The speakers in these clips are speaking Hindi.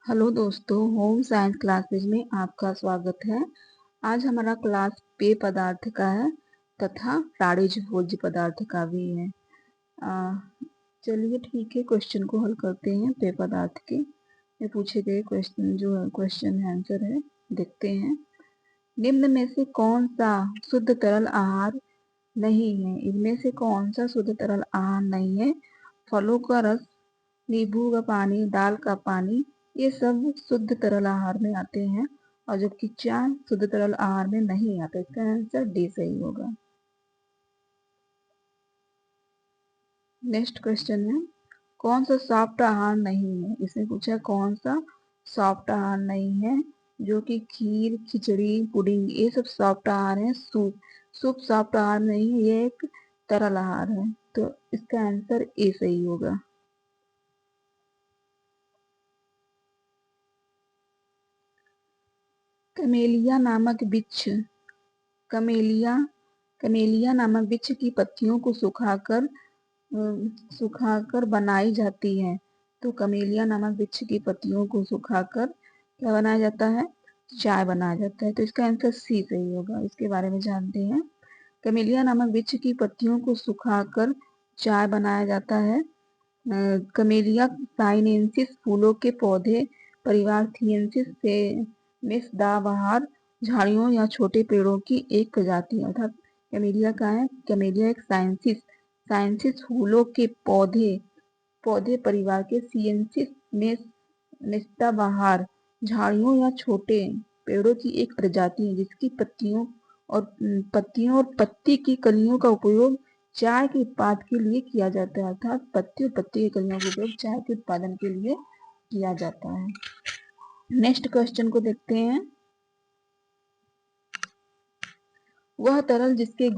हेलो दोस्तों, होम साइंस क्लासेज में आपका स्वागत है। आज हमारा क्लास पेय पदार्थ का है तथा प्राणिज भोज्य पदार्थ का भी है। चलिए ठीक है, क्वेश्चन को हल करते हैं। पेय पदार्थ के में पूछे गए क्वेश्चन जो क्वेश्चन आंसर है देखते हैं। निम्न में से कौन सा शुद्ध तरल आहार नहीं है? इनमें से कौन सा शुद्ध तरल आहार नहीं है? फलों का रस, नींबू का पानी, दाल का पानी, ये सब शुद्ध तरल आहार में आते हैं और जबकि चाय शुद्ध तरल आहार में नहीं आता। इसका आंसर डी सही होगा। नेक्स्ट क्वेश्चन है, कौन सा सॉफ्ट आहार नहीं है? इसमें पूछा है कौन सा सॉफ्ट आहार नहीं है, जो कि खीर, खिचड़ी, पुडिंग ये सब सॉफ्ट आहार है। सूप सॉफ्ट आहार नहीं है, ये एक तरल आहार है। तो इसका आंसर ए सही होगा। कमेलिया नामक वृक्ष कमेलिया कमेलिया नामक वृक्ष की पत्तियों को सुखाकर बनाई जाती है। तो कमेलिया नामक वृक्ष की पत्तियों को सुखाकर क्या बनाया जाता है? चाय बनाया जाता है। तो इसका आंसर सी सही होगा। इसके बारे में जानते हैं। कमेलिया नामक वृक्ष की पत्तियों को सुखाकर चाय बनाया जाता है। कमेलिया साइनेंसिस फूलों के पौधे परिवार थियेंसिस से में सदाबहार झाड़ियों या छोटे पेड़ों की एक प्रजाति है। अर्थात कैमेलिया का है, कैमेलिया एक साइंसिस फूलों के पौधे परिवार के सियेंसिस में सदाबहार झाड़ियों या छोटे पेड़ों की एक प्रजाति है, जिसकी पत्तियों और पत्ती की कलियों का उपयोग चाय के उत्पाद के लिए किया जाता है। अर्थात पत्ती और पत्ती की कलियों का उपयोग चाय के उत्पादन के लिए किया जाता है। नेक्स्ट क्वेश्चन को देखते हैं। वह तरल जिसके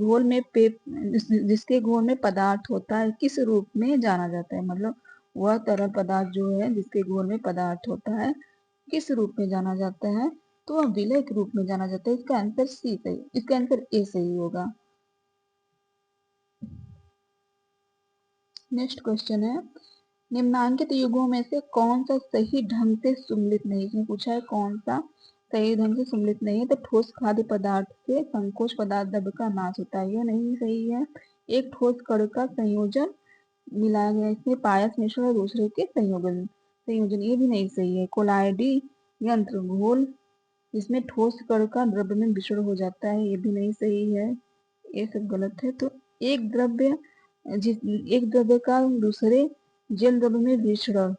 घोल में पदार्थ होता है किस रूप में जाना जाता है? मतलब वह तरल पदार्थ जो है जिसके घोल में पदार्थ होता है किस रूप में जाना जाता है? तो वह विलय के रूप में जाना जाता है। इसका आंसर सी सही, इसका आंसर ए सही होगा। नेक्स्ट क्वेश्चन है, निम्नांकित युगों में से कौन सा सही ढंग से सुमेलित नहीं? इसमें पूछा है कौन सा सही ढंग से सुमेलित नहीं है। तो ठोस खाद्य पदार्थ से संकोच पदार्थ द्रव्य का नाश होता है, यह नहीं सही है। एक ठोस कण का संयोजन मिलाया गया, इसमें पायस मिश्रण और दूसरे के संयोजन ये भी नहीं सही है। कोलाइडी यंत्र घोल जिसमें ठोस कण का द्रव्य में मिश्रण हो जाता है, ये भी नहीं सही है। ये सब गलत है। तो एक द्रव्य एक द्रव्य का दूसरे जल द्रव्य में विसरण,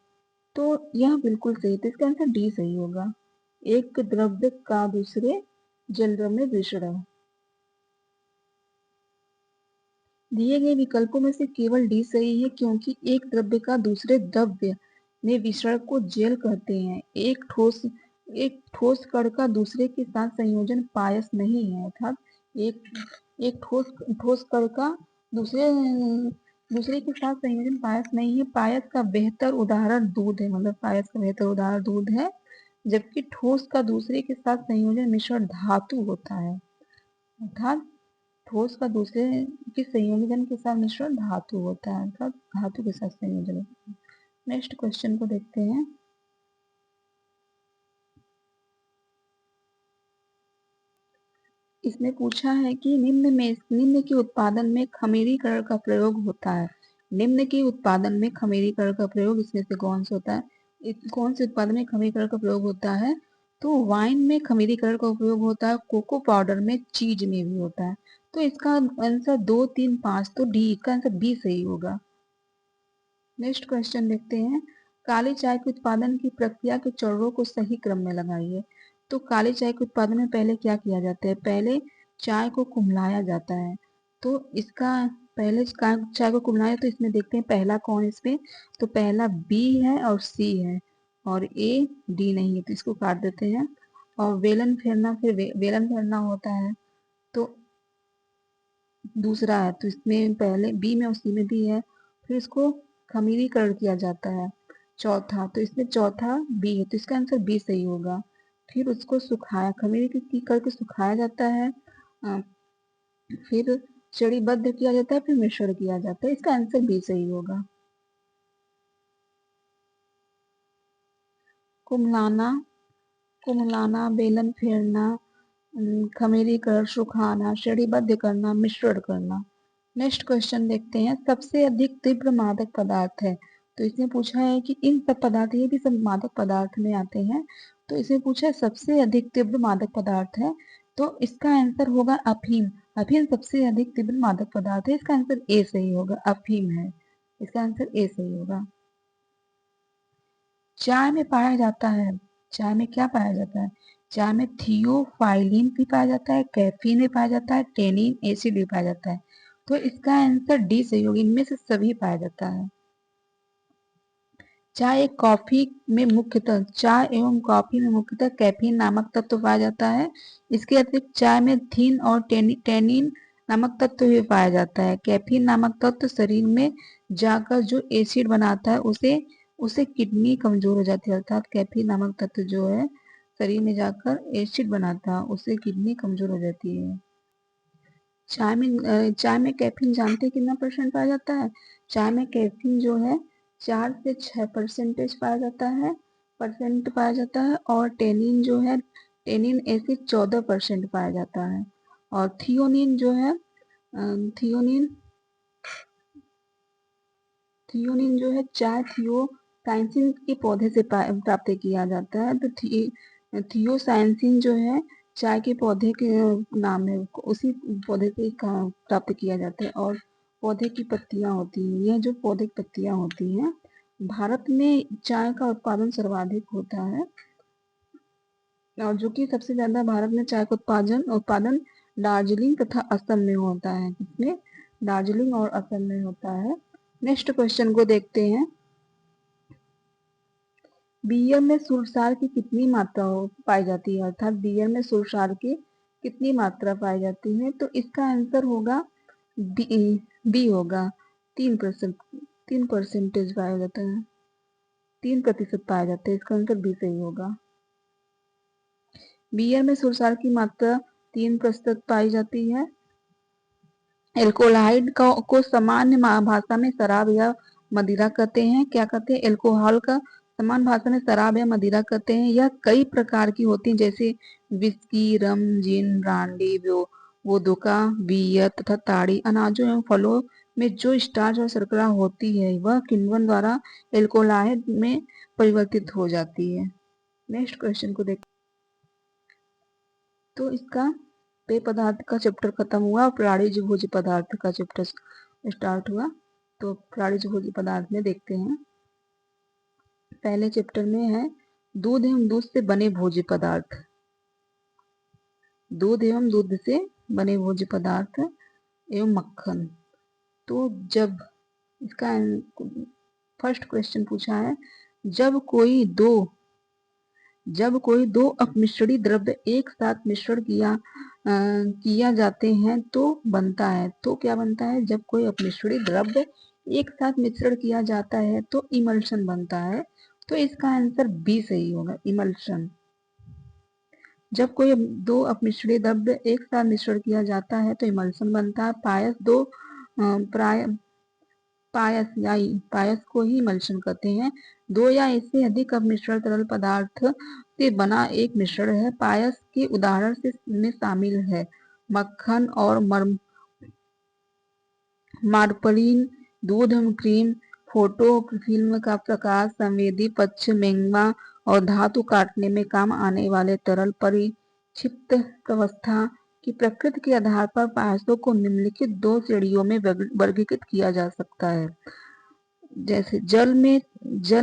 तो यह बिल्कुल सही। तो इसका आंसर डी सही होगा। एक द्रव्य का दूसरे जल द्रव्य में विसरण। दिए गए विकल्पों में से केवल डी सही है, क्योंकि एक द्रव्य का दूसरे द्रव्य में विसरण को जेल कहते हैं। एक ठोस कण का दूसरे के साथ संयोजन पायस नहीं है। अर्थात एक एक ठोस कण का दूसरे दूसरे के साथ संयोजन पायस नहीं है। पायस का बेहतर उदाहरण दूध है, मतलब पायस का बेहतर उदाहरण दूध है, जबकि ठोस का दूसरे के साथ संयोजन मिश्रण धातु होता है। अर्थात ठोस का दूसरे के संयोजन के साथ मिश्रण धातु होता है, अर्थात धातु के साथ संयोजन होता है। नेक्स्ट क्वेश्चन को देखते हैं। इसमें पूछा है कि निम्न के उत्पादन में खमीरीकरण का प्रयोग होता है। निम्न के उत्पादन में खमीरीकरण का प्रयोग इसमें से कौन सा होता है? कौन से उत्पादन में खमीरीकरण का प्रयोग होता है? तो वाइन में खमीरीकरण का उपयोग होता है, कोको पाउडर में, चीज में भी होता है। तो इसका आंसर 2, 3, 5, तो डी, इसका आंसर बी सही होगा। नेक्स्ट क्वेश्चन देखते हैं। काली चाय के उत्पादन की प्रक्रिया के चरणों को सही क्रम में लगाइए। तो काली चाय के उत्पादन में पहले क्या किया जाता है? पहले चाय को कुम्हलाया जाता है। तो इसका पहले चाय को कुम्हलाया, तो इसमें देखते हैं पहला कौन इसमें? तो पहला बी है और सी है और ए डी नहीं है, तो इसको काट देते हैं। और वेलन फेरना, फिर वेलन फेरना होता है, तो दूसरा है। तो इसमें पहले बी में और सी में भी है। फिर इसको खमीरीकरण किया जाता है, चौथा। तो इसमें चौथा बी है, तो इसका आंसर बी सही होगा। फिर उसको खमीरी करके सुखाया जाता है, अ, फिर चरणीबद्ध किया जाता है, फिर मिश्रण किया जाता है। इसका आंसर बी सही होगा। कुम्हलाना, कुम्हलाना, बेलन फेरना, खमीरी कर, सुखाना, श्रेणीबद्ध करना, मिश्रण करना। नेक्स्ट क्वेश्चन देखते हैं, सबसे अधिक तीव्र मादक पदार्थ है। तो इसने पूछा है कि इन सब पदार्थ, ये भी सब मादक पदार्थ में आते हैं, तो इसने पूछा है सबसे अधिक तीव्र मादक पदार्थ है, तो इसका आंसर होगा अफीम। अफीम सबसे अधिक तीव्र मादक पदार्थ है, इसका आंसर ए सही होगा, अफीम है, इसका आंसर ए सही होगा। चाय में पाया जाता है, चाय में क्या पाया जाता है? चाय में थियोफाइलिन भी पाया जाता है, कैफीन भी पाया जाता है, टेनिन एसिड भी पाया जाता है, तो इसका आंसर डी सही होगा, इनमें से सभी पाया जाता है। चाय एक कॉफी में मुख्यतः, चाय एवं कॉफी में मुख्यतः कैफीन नामक तत्व पाया जाता है। इसके अतिरिक्त चाय में थीन और टेनिन नामक तत्व भी पाया जाता है। कैफीन नामक तत्व शरीर में जाकर जो एसिड बनाता है उसे किडनी कमजोर हो जाती है, अर्थात कैफीन नामक तत्व जो है शरीर में जाकर एसिड बनाता है, उससे किडनी कमजोर हो जाती है। चाय में कैफीन जानते हैं कितना परसेंट पाया जाता है? चाय में कैफीन जो है 4 से 6% पाया जाता है, और टेनिन जो है, टेनिन एसिड 14% पाया जाता है, और थियोनिन जो है, थियोनिन थियोनिन जो है चाय थियोसाइंसिन के पौधे से प्राप्त किया जाता है। तो थियोसाइंसिन जो है चाय के पौधे के नाम है, उसी पौधे से प्राप्त किया जाता है, और पौधे की पत्तियां होती हैं, यह जो पौधे की पत्तियां होती हैं, भारत में चाय का उत्पादन सर्वाधिक होता है, और जो कि सबसे ज्यादा भारत में चाय का उत्पादन दार्जिलिंग तथा असम में होता है। इसमें दार्जिलिंग और असम में होता है। नेक्स्ट क्वेश्चन को देखते हैं, बियर में सुरसार की कितनी मात्रा पाई जाती है, अर्थात बियर में सुरसार की कितनी मात्रा पाई जाती है? तो इसका आंसर होगा बी होगा, 3% पाया जाता है, 3% पाया जाता है, इसका आंसर बी सही होगा। बियर में सुरसार की मात्रा 3% पाई जाती है। एल्कोहलाइड को सामान्य भाषा में शराब या मदिरा कहते हैं। क्या कहते हैं? एल्कोहल का सामान्य भाषा में शराब या मदिरा कहते हैं। यह कई प्रकार की होती है, जैसे विस्की, रम, जिन, ब्रांडी, वोदका, बियर तथा ताड़ी। अनाजों एवं फलों में जो स्टार्च और शर्करा होती है वह किण्वन द्वारा एल्कोहलाइड में परिवर्तित हो जाती है। नेक्स्ट क्वेश्चन को देख, तो इसका पेय पदार्थ का चैप्टर खत्म हुआ, प्राणिज भोज्य पदार्थ का चैप्टर स्टार्ट हुआ। तो प्राणिज भोज्य पदार्थ में देखते हैं, पहले चैप्टर में है दूध एवं दूध से बने भोज्य पदार्थ, दूध एवं दूध से बने भोज्य पदार्थ एवं मक्खन। तो जब इसका फर्स्ट क्वेश्चन पूछा है, जब कोई दो अपमिश्रणी द्रव्य एक साथ मिश्रण किया जाते हैं तो बनता है, तो क्या बनता है? जब कोई अपमिश्रणी द्रव्य एक साथ मिश्रण किया जाता है तो इमल्शन बनता है, तो इसका आंसर बी सही होगा, इमल्शन। जब कोई दो अपमिश्रणी द्रव्य एक साथ मिश्रण किया जाता है तो इमल्शन बनता है। पायस को ही इमल्शन कहते हैं। दो या इससे अधिक अपमिश्रण तरल पदार्थ से बना एक मिश्रण है। पायस के उदाहरण में शामिल है मक्खन और मार्परीन, दूध एवं क्रीम, फोटो फिल्म का प्रकाश संवेदी पक्ष, मेंगमा और धातु काटने में काम आने वाले तरल परिक्षिप्त अवस्था की प्रकृति के आधार पर पायसों को निम्नलिखित 2 श्रेणियों में वर्गीकृत किया जा सकता है। जैसे जल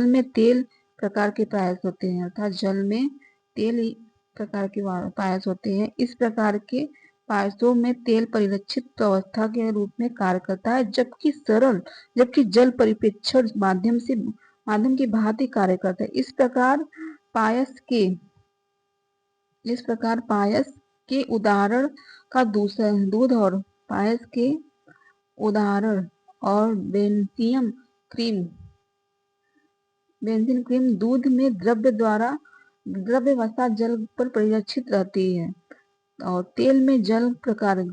में तेल प्रकार के पायस होते हैं, अर्थात जल में तेल प्रकार के पायस होते हैं। इस प्रकार के पायसों में तेल परिरक्षित अवस्था के रूप में कार्य करता है, जबकि जल परिप्रेक्षण माध्यम की भांति कार्य करता है। इस प्रकार पायस के उदाहरण का दूध और पायस के उदाहरण और बेंजीन क्रीम दूध में द्रव्यवस्था जल पर परिरक्षित रहती है, और तेल में जल प्रकार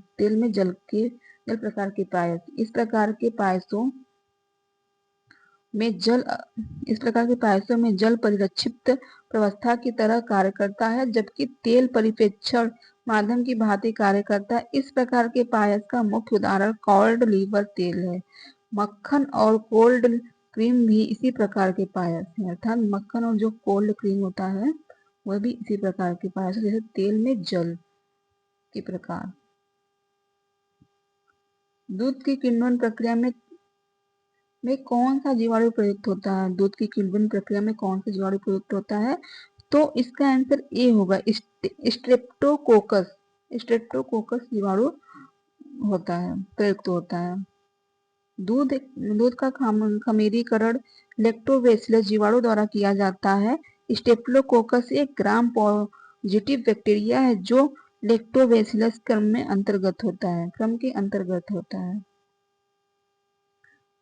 के पायस। इस प्रकार के पायसों में जल इस प्रकार के पायसों में जल परिरक्षित प्रवस्था की तरह कार्य करता है, जबकि तेल परिप्रेक्षण माध्यम की भांति कार्य करता है। इस प्रकार के पायस का मुख्य उदाहरण कॉल्ड लीवर तेल है। मक्खन और कोल्ड क्रीम भी इसी प्रकार के पायस है, अर्थात मक्खन और जो कोल्ड क्रीम होता है वह भी इसी प्रकार के पायस है, जैसे तेल में जल के प्रकार। दूध की किण्वन प्रक्रिया में कौन सा जीवाणु प्रयुक्त होता है? दूध की किण्वन प्रक्रिया में कौन सा जीवाणु प्रयुक्त होता है? तो इसका आंसर ए होगा, स्ट्रेप्टोकोकस। स्ट्रेप्टोकोकस जीवाणु होता है, प्रयुक्त होता है। दूध का खमीरीकरण लैक्टोबैसिलस जीवाणु द्वारा किया जाता है। स्टेप्टोकोकस एक ग्राम पॉजिटिव बैक्टीरिया है जो लैक्टोबैसिलस क्रम के अंतर्गत होता है।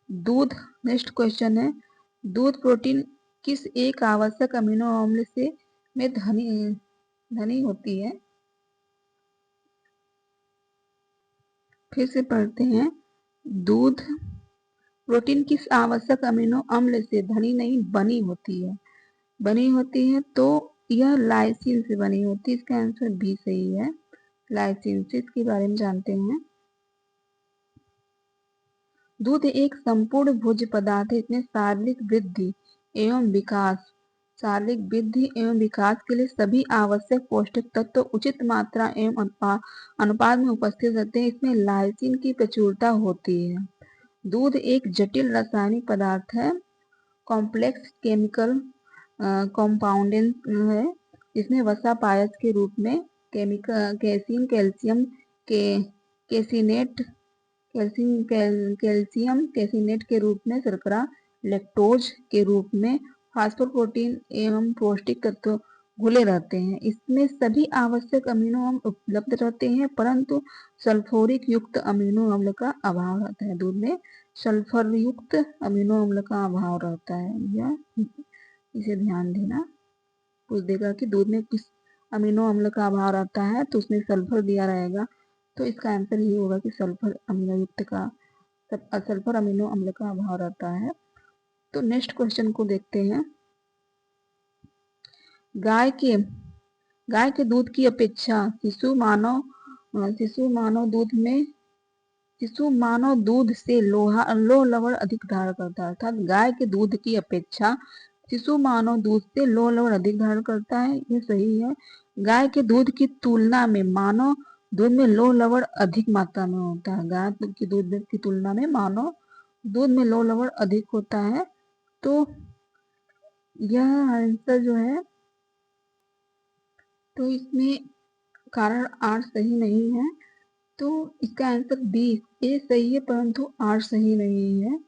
दूध, नेक्स्ट क्वेश्चन है, दूध प्रोटीन किस एक आवश्यक अमीनो अम्ल से में धनी होती है? फिर से पढ़ते हैं, दूध प्रोटीन किस आवश्यक अमीनो अम्ल से धनी नहीं बनी होती है तो यह लाइसिन से बनी होती है। इसका आंसर बी सही है, लाइसिन से। इसके बारे में जानते हैं। दूध एक संपूर्ण भोज्य पदार्थ है। इसमें शारीरिक वृद्धि एवं विकास के लिए सभी आवश्यक पौष्टिक तत्व उचित मात्रा एवं अनुपात में उपस्थित रहते हैं। इसमें लाइसिन की प्रचुरता होती है। दूध एक जटिल रासायनिक पदार्थ है, कॉम्प्लेक्स केमिकल कॉम्पाउंडेंट है। इसमें वसा पायस के रूप में कैसीन, कैल्शियम कैल्शियम कैसिनेट के रूप में, शर्करा लैक्टोज के रूप में, फास्फोप्रोटीन एवं पौष्टिक तत्व घुले रहते हैं। इसमें सभी आवश्यक अमीनो अम्ल उपलब्ध रहते हैं, परंतु सल्फ्यूरिक युक्त अमीनो अम्ल का अभाव रहता है। दूध में सल्फर युक्त अमीनो अम्ल का अभाव रहता है, या इसे ध्यान देना। पूछ देगा कि दूध में किस अमीनो अम्ल का अभाव रहता है, तो उसमें सल्फर दिया रहेगा, तो इसका आंसर ये होगा कि सल्फर अमीनो अम्ल का अभाव रहता है। तो नेक्स्ट क्वेश्चन को देखते हैं। गाय के दूध की अपेक्षा शिशु मानव दूध से लो लवण अधिक धारण करता है, अर्थात गाय के दूध की अपेक्षा शिशु मानव दूध से लो लवण अधिक धारण करता है। ये सही है। गाय के दूध की तुलना में मानव दूध में लो लवण अधिक मात्रा में होता है। गाय की दूध की तुलना में मानव दूध में लो लवण अधिक होता है। तो यह आंसर जो है, तो इसमें कारण आर सही नहीं है, तो इसका आंसर बी ए सही है, परंतु आर सही नहीं है।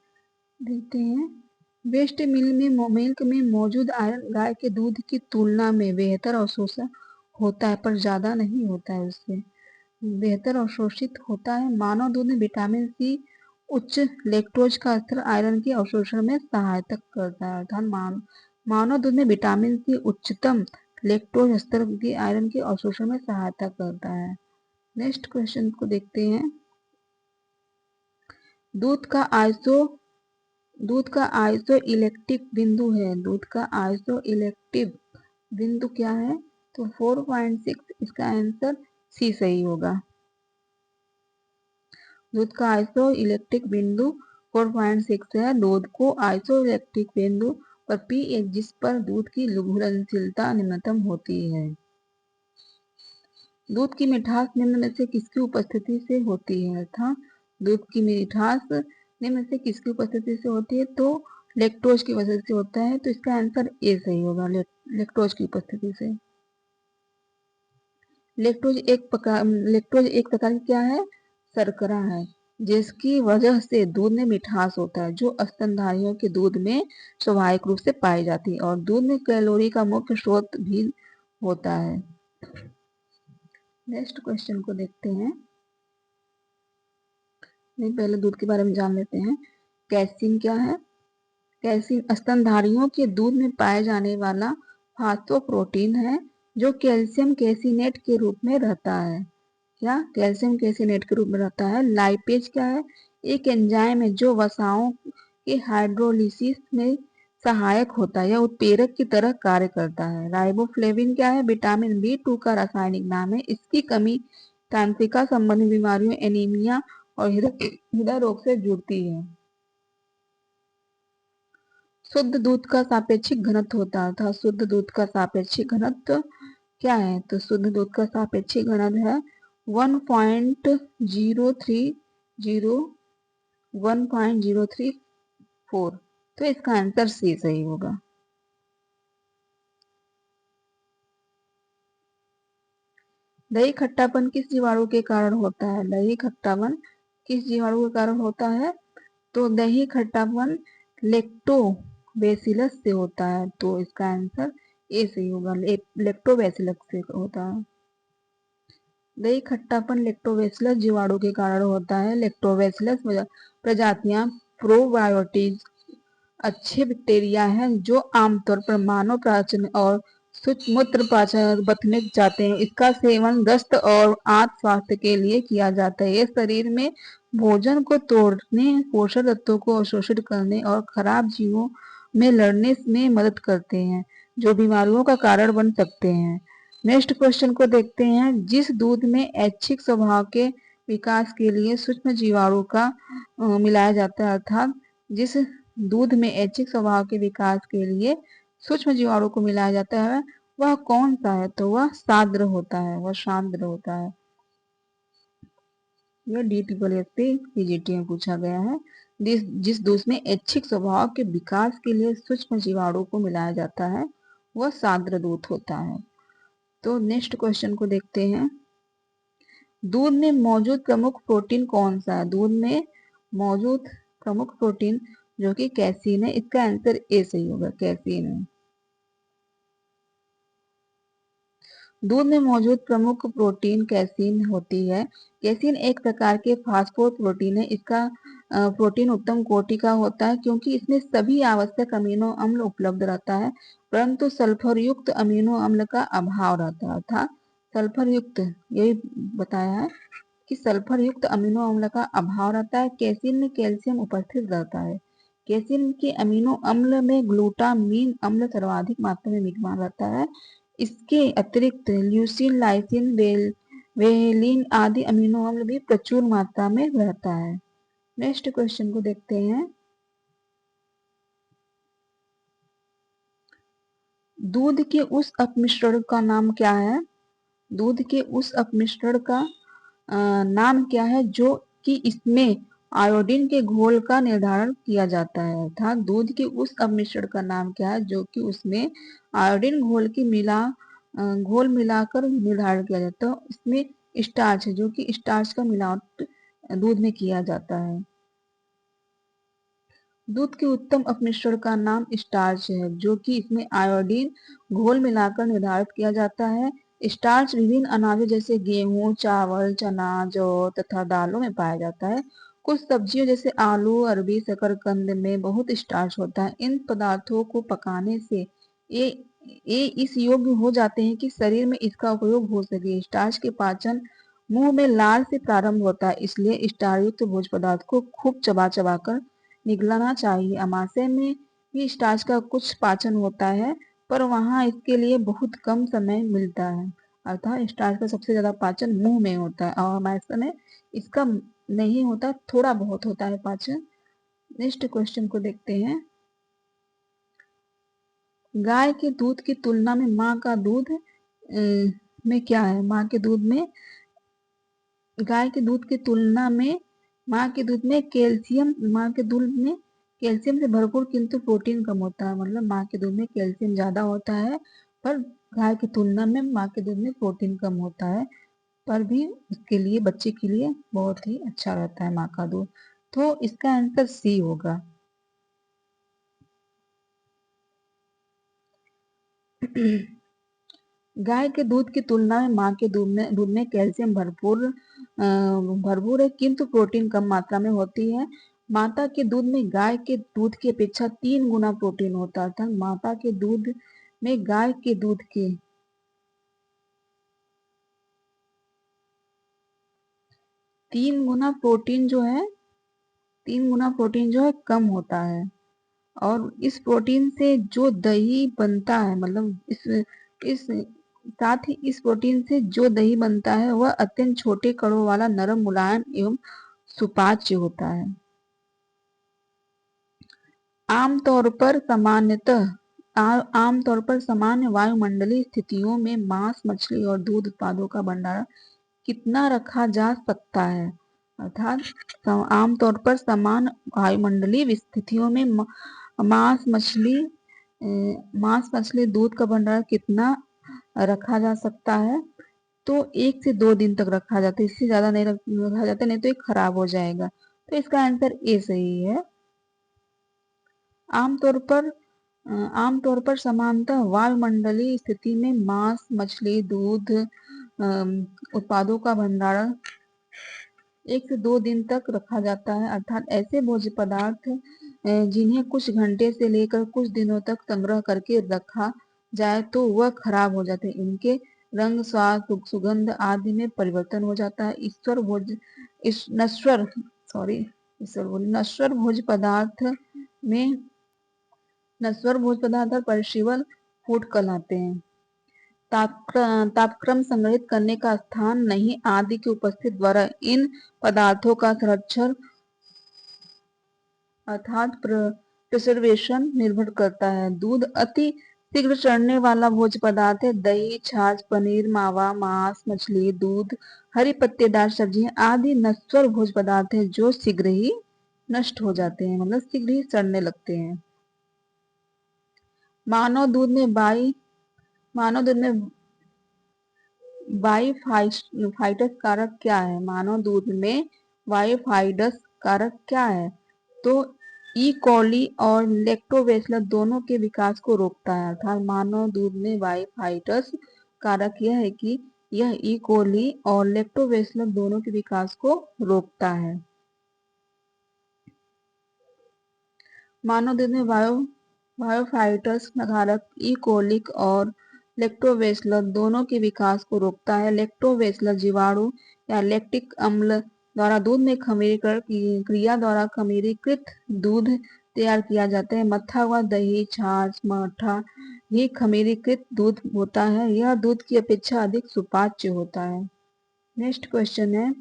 देखते हैं, वेस्ट मिल्क में मौजूद आयरन गाय के दूध की तुलना में बेहतर अवशोषण होता है, पर ज्यादा नहीं होता है, उससे बेहतर अवशोषित होता है। मानव दूध में विटामिन सी उच्च लैक्टोज का स्तर आयरन के अवशोषण में सहायता करता है, अर्थात मानव दूध में विटामिन सी उच्चतम लैक्टोज स्तर की आयरन के अवशोषण में सहायता करता है। नेक्स्ट क्वेश्चन को देखते हैं। दूध का आइसो इलेक्ट्रिक बिंदु है। दूध का आइसो इलेक्टिव बिंदु क्या है? तो 4.6, इसका आंसर सी सही होगा। दूध का आइसो इलेक्ट्रिक बिंदु 4.6 है। दूध को आइसो इलेक्ट्रिक बिंदु पर पीएच जिस पर दूध की घुलनशीलता निम्नतम होती है। दूध की मिठास निम्न में से किसकी उपस्थिति से होती है? अर्थात दूध की मिठास निम्न में से किसकी उपस्थिति से होती है? तो लैक्टोज की वजह से होता है, तो इसका आंसर ए सही होगा, लैक्टोज की उपस्थिति से। लैक्टोज एक प्रकार की क्या है? शर्करा है, जिसकी वजह से दूध में मिठास होता है, जो स्तनधारियों के दूध में स्वाभाविक रूप से पाई जाती है, और दूध में कैलोरी का मुख्य स्रोत भी होता है। नेक्स्ट क्वेश्चन को देखते हैं। नहीं, पहले दूध के बारे में जान लेते हैं। कैसीन क्या है? कैसीन स्तनधारियों के दूध में पाए जाने वाला फास्फोप्रोटीन है, जो कैल्शियम कैसिनेट के रूप में रहता है। क्या? कैल्शियम कैसिनेट के रूप में रहता है। लाइपेज क्या है? एक एंजाइम है जो वसाओं ये हाइड्रोलिसिस में सहायक होता है या उत्प्रेरक की तरह कार्य करता है। राइबोफ्लेविन क्या है? विटामिन B2 का रासायनिक नाम है। इसकी कमी तांत्रिका संबंधी बीमारियों, एनीमिया और हृदय रोग से जुड़ती है। शुद्ध दूध का सापेक्षिक घनत्व होता था। शुद्ध दूध का सापेक्षिक घनत्व क्या है? तो शुद्ध दूध का सापेक्षिक घनत्व है 1.034। तो इसका आंसर सी सही होगा। दही खट्टापन किस जीवाणु के कारण होता है? दही खट्टापन किस जीवाणु के कारण होता है? तो दही खट्टापन लेक्टोबैसिलस से होता है। तो इसका आंसर ए सही होगा, लेक्टोबैसिलस से होता है। दही खट्टापन लेक्टोबैसिलस जीवाणु के कारण होता है। लेक्टोबैसिलस प्रजातियां प्रोबायोटिक अच्छे बैक्टीरिया हैं जो आमतौर पर मानव पाचन और मूत्र पाचन बथने जाते हैं। इसका सेवन दस्त और आंत स्वास्थ्य के लिए किया जाता है। ये शरीर में भोजन को तोड़ने, पोषक तत्वों को अवशोषित करने और खराब जीवों में लड़ने में मदद करते हैं जो बीमारियों का कारण बन सकते हैं। नेक्स्ट क्वेश्चन को देखते हैं। जिस दूध में ऐच्छिक स्वभाव के विकास के लिए सूक्ष्म जीवाणु का मिलाया जाता है, अर्थात जिस दूध में ऐच्छिक स्वभाव के विकास के लिए सूक्ष्म जीवाणु को मिलाया जाता है वह कौन सा है? तो वह सांद्र होता है, वह सांद्र होता है। यह DSSP PGT में पूछा गया है। जिस दूध में ऐच्छिक स्वभाव के विकास के लिए सूक्ष्म जीवाणु को मिलाया जाता है वह सांद्र दूध होता है। तो नेक्स्ट क्वेश्चन को देखते हैं। दूध में मौजूद प्रमुख प्रोटीन कौन सा है? दूध में मौजूद प्रमुख प्रोटीन जो कि कैसीन है। इसका आंसर ए सही होगा, कैसीन है। दूध में मौजूद प्रमुख प्रोटीन कैसीन होती है। कैसीन एक प्रकार के फास्फोप्रोटीन है। इसका प्रोटीन उत्तम कोटि का होता है क्योंकि इसमें सभी आवश्यक अमीनो अम्ल उपलब्ध रहता है, परंतु सल्फर युक्त अमीनो अम्ल का अभाव रहता है। अर्थात सल्फर युक्त, यही बताया है कि सल्फर युक्त अमीनो अम्ल का अभाव रहता है। कैसीन में कैल्शियम उपस्थित रहता है। कैसीन के अमीनो अम्ल में ग्लूटामीन अम्ल सर्वाधिक मात्रा में विद्यमान रहता है। इसके अतिरिक्त ल्यूसीन, लाइसिन, वेलिन आदि अमीनो अम्ल भी प्रचुर मात्रा में रहता है। नेक्स्ट क्वेश्चन को देखते हैं। दूध के उस अपमिश्रण का नाम क्या है? दूध के उस अपमिश्रण का नाम क्या है जो कि इसमें आयोडीन के घोल का निर्धारण किया जाता है? अर्थात दूध के उस अपमिश्रण का नाम क्या है जो कि उसमें आयोडीन घोल मिलाकर निर्धारण किया जाता है? इसमें स्टार्च है, जो कि स्टार्च का मिलावट दूध में किया जाता है। दूध के उत्तम अपमिश्रण का नाम स्टार्च है जो कि इसमें आयोडीन घोल मिलाकर निर्धारित किया जाता है। स्टार्च विभिन्न अनाजों जैसे गेहूं, चावल, चना, जौ तथा दालों में पाया जाता है। कुछ सब्जियों जैसे आलू, अरबी, शकरकंद में बहुत स्टार्च होता है। इन पदार्थों को पकाने से ये इस योग्य हो जाते हैं कि शरीर में इसका उपयोग हो सके। स्टार्च के पाचन मुंह में लार से प्रारंभ होता है, इसलिए स्टार्च युक्त भोज्य पदार्थ को खूब चबा चबा कर निगलना चाहिए। अमाशय में भी स्टार्च का कुछ पाचन होता है, पर वहां इसके लिए बहुत कम समय मिलता है। अर्थात स्टार्च का सबसे ज्यादा पाचन मुंह में होता है और अमाशय में इसका नहीं होता, थोड़ा बहुत होता है पाचन। नेक्स्ट क्वेश्चन को देखते हैं। गाय के दूध की तुलना में माँ का दूध में क्या है? माँ के दूध में, गाय के दूध की तुलना में माँ के दूध में कैल्शियम से भरपूर किंतु प्रोटीन कम होता है। मतलब माँ के दूध में कैल्शियम ज्यादा होता है पर गाय की तुलना में माँ के दूध में प्रोटीन कम होता है, पर भी उसके लिए, बच्चे के लिए बहुत ही अच्छा रहता है माँ का दूध। तो इसका आंसर सी होगा। गाय के दूध की तुलना में माँ के दूध में कैल्शियम भरपूर है किंतु प्रोटीन कम मात्रा में होती है। माता के दूध में गाय के दूध की अपेक्षा 3 गुना प्रोटीन होता था। माता के दूध में गाय के दूध के 3 गुना प्रोटीन जो है 3 गुना प्रोटीन जो है कम होता है। और इस प्रोटीन से जो दही बनता है, मतलब इस साथ ही इस प्रोटीन से जो दही बनता है वह अत्यंत छोटे कणों वाला नरम, मुलायम एवं सुपाच्य होता है। आमतौर पर सामान्य वायुमंडलीय स्थितियों में मांस, मछली और दूध उत्पादों का भंडारण कितना रखा जा सकता है? अर्थात आमतौर पर सामान्य वायुमंडलीय स्थितियों में मांस, मछली, दूध का भंडारण कितना रखा जा सकता है? तो 1 से 2 दिन तक रखा जाता है, इससे ज्यादा नहीं रखा जाता, नहीं तो ये खराब हो जाएगा। तो इसका आंसर ए सही है। आमतौर पर सामान्यतः वायुमंडलीय स्थिति में मांस, मछली, दूध उत्पादों का भंडारण 1 से 2 दिन तक रखा जाता है। अर्थात ऐसे भोज्य पदार्थ जिन्हें कुछ घंटे से लेकर कुछ दिनों तक संग्रह करके रखा जाए तो वह खराब हो जाते हैं। इनके रंग, स्वाद, सुगंध आदि में परिवर्तन हो जाता है। नश्वर भोज्य पदार्थ पेरिशेबल फूड कहलाते हैं। तापक्रम संग्रहित करने का स्थान नहीं आदि की उपस्थिति द्वारा इन पदार्थों का संरक्षण अर्थात प्रिजर्वेशन निर्भर करता है। दूध अति शीघ्र सड़ने वाला भोज्य पदार्थ है। दही, छाछ, पनीर, मावा, मांस, मछली, दूध, हरी पत्तेदार सब्जियां आदि नश्वर भोज्य पदार्थ है जो शीघ्र ही नष्ट हो जाते हैं, मतलब शीघ्र ही सड़ने लगते हैं। मानव दूध में बाइफाइडस कारक क्या है? मानव दूध में बाइफाइडस कारक क्या है? तो ई कॉली और लैक्टोबैसिलस दोनों के विकास को रोकता है। अर्थात मानव दूध में बाइफाइडस कारक यह है कि यह ई कॉली और लैक्टोबैसिलस दोनों के विकास को रोकता है। मानव दूध में बायोफाइटस कारक ई कोलिक और लैक्टोबैसिलस दोनों के विकास को रोकता है। लैक्टोबैसिलस जीवाणु या लैक्टिक अम्ल द्वारा दूध में खमीरीकरण की क्रिया द्वारा खमीरीकृत दूध तैयार किया जाता है। मत्था हुआ दही, छाछ, मट्ठा ही खमीरीकृत दूध होता है। यह दूध की अपेक्षा अधिक सुपाच्य होता है। नेक्स्ट क्वेश्चन है,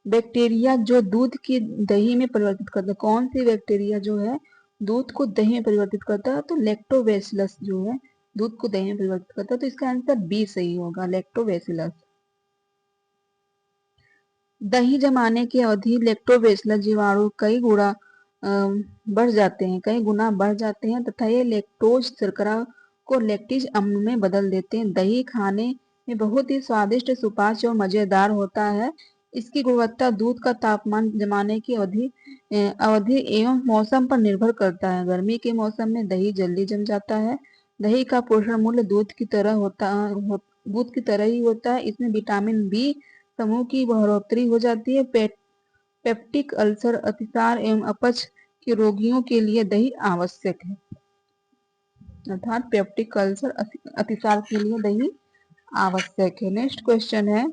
बैक्टीरिया जो दूध की दही में परिवर्तित करता है, कौन सी बैक्टीरिया जो है दूध को दही में परिवर्तित करता है? तो लैक्टोबैसिलस जो है दूध को दही में परिवर्तित करता है। तो इसका आंसर बी सही होगा, लैक्टोबैसिलस। दही जमाने की अवधि लैक्टोबैसिलस जीवाणु कई गुना बढ़ जाते हैं तथा ये लैक्टोज शर्करा को लैक्टिज अम्ल में बदल देते हैं। दही खाने में बहुत ही स्वादिष्ट, सुपाच्य और मजेदार होता है। इसकी गुणवत्ता दूध का तापमान, जमाने की अवधि एवं मौसम पर निर्भर करता है। गर्मी के मौसम में दही जल्दी जम जाता है। दही का पोषण मूल्य दूध की तरह ही होता है। इसमें विटामिन बी समूह की बढ़ोतरी हो जाती है। पेप्टिक अल्सर, अतिसार एवं अपच के रोगियों के लिए दही आवश्यक है। अर्थात पेप्टिक अल्सर, अतिसार के लिए दही आवश्यक है। नेक्स्ट क्वेश्चन है,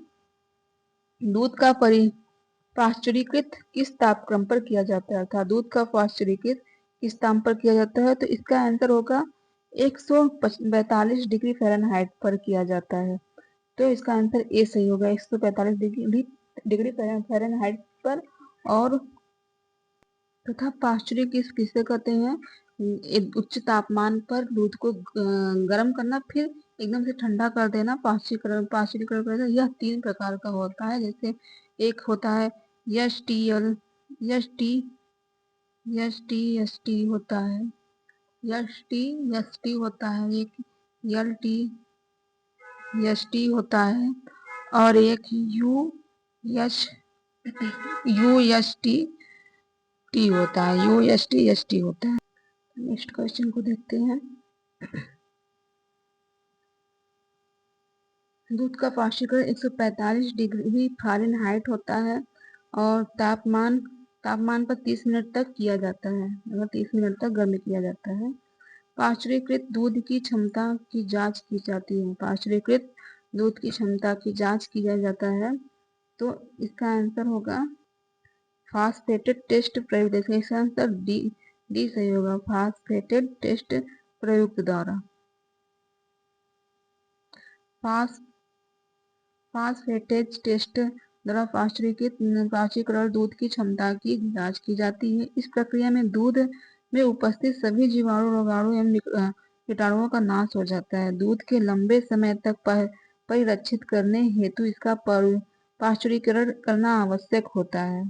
दूध का पाश्चुरीकृत किस तापक्रम पर किया जाता है? अर्थात दूध का पाश्चुरीकृत किस ताप पर किया जाता है? तो इसका आंसर होगा 145 डिग्री फ़ारेनहाइट पर किया जाता है। तो इसका आंसर ए सही होगा, 145 डिग्री फ़ारेनहाइट पर। और तथा पाश्चुरी किसे कहते हैं? एक उच्च तापमान पर दूध को गर्म करना, फिर एकदम से ठंडा कर देना, पाश्चुरीकरण करना। यह 3 प्रकार का होता है। जैसे एक होता है यश टी एस टी होता है, होता है, एक यल टी एस टी होता है, और एक यू एस टी होता है, एस टी होता है। नेक्स्ट क्वेश्चन को देखते हैं, दूध का पाश्चुरीकरण 145 डिग्री फ़ारेनहाइट होता है और तापमान पर 30 मिनट तक किया जाता है, मतलब 30 मिनट तक गर्म किया जाता है। पाश्चुरीकृत दूध की क्षमता की जांच की जाती है। पाश्चुरीकृत दूध की क्षमता की जांच किया जाता है। तो इसका आंसर होगा फास्फेटेड टेस्ट प्रयुक्त। इसका आंसर डी सही होगा, फास्फेटेड टेस्ट प्रयुक्त द्वारा। फास्फेटेज टेस्ट द्वारा पाश्चुरीकरण दूध की क्षमता की जांच की जाती है। इस प्रक्रिया में दूध में उपस्थित सभी जीवाणु, रोगाणु एवं कीटाणुओं का नाश हो जाता है। दूध के लंबे समय तक परिरक्षित करने हेतु इसका पाश्चुरीकरण करना आवश्यक होता है।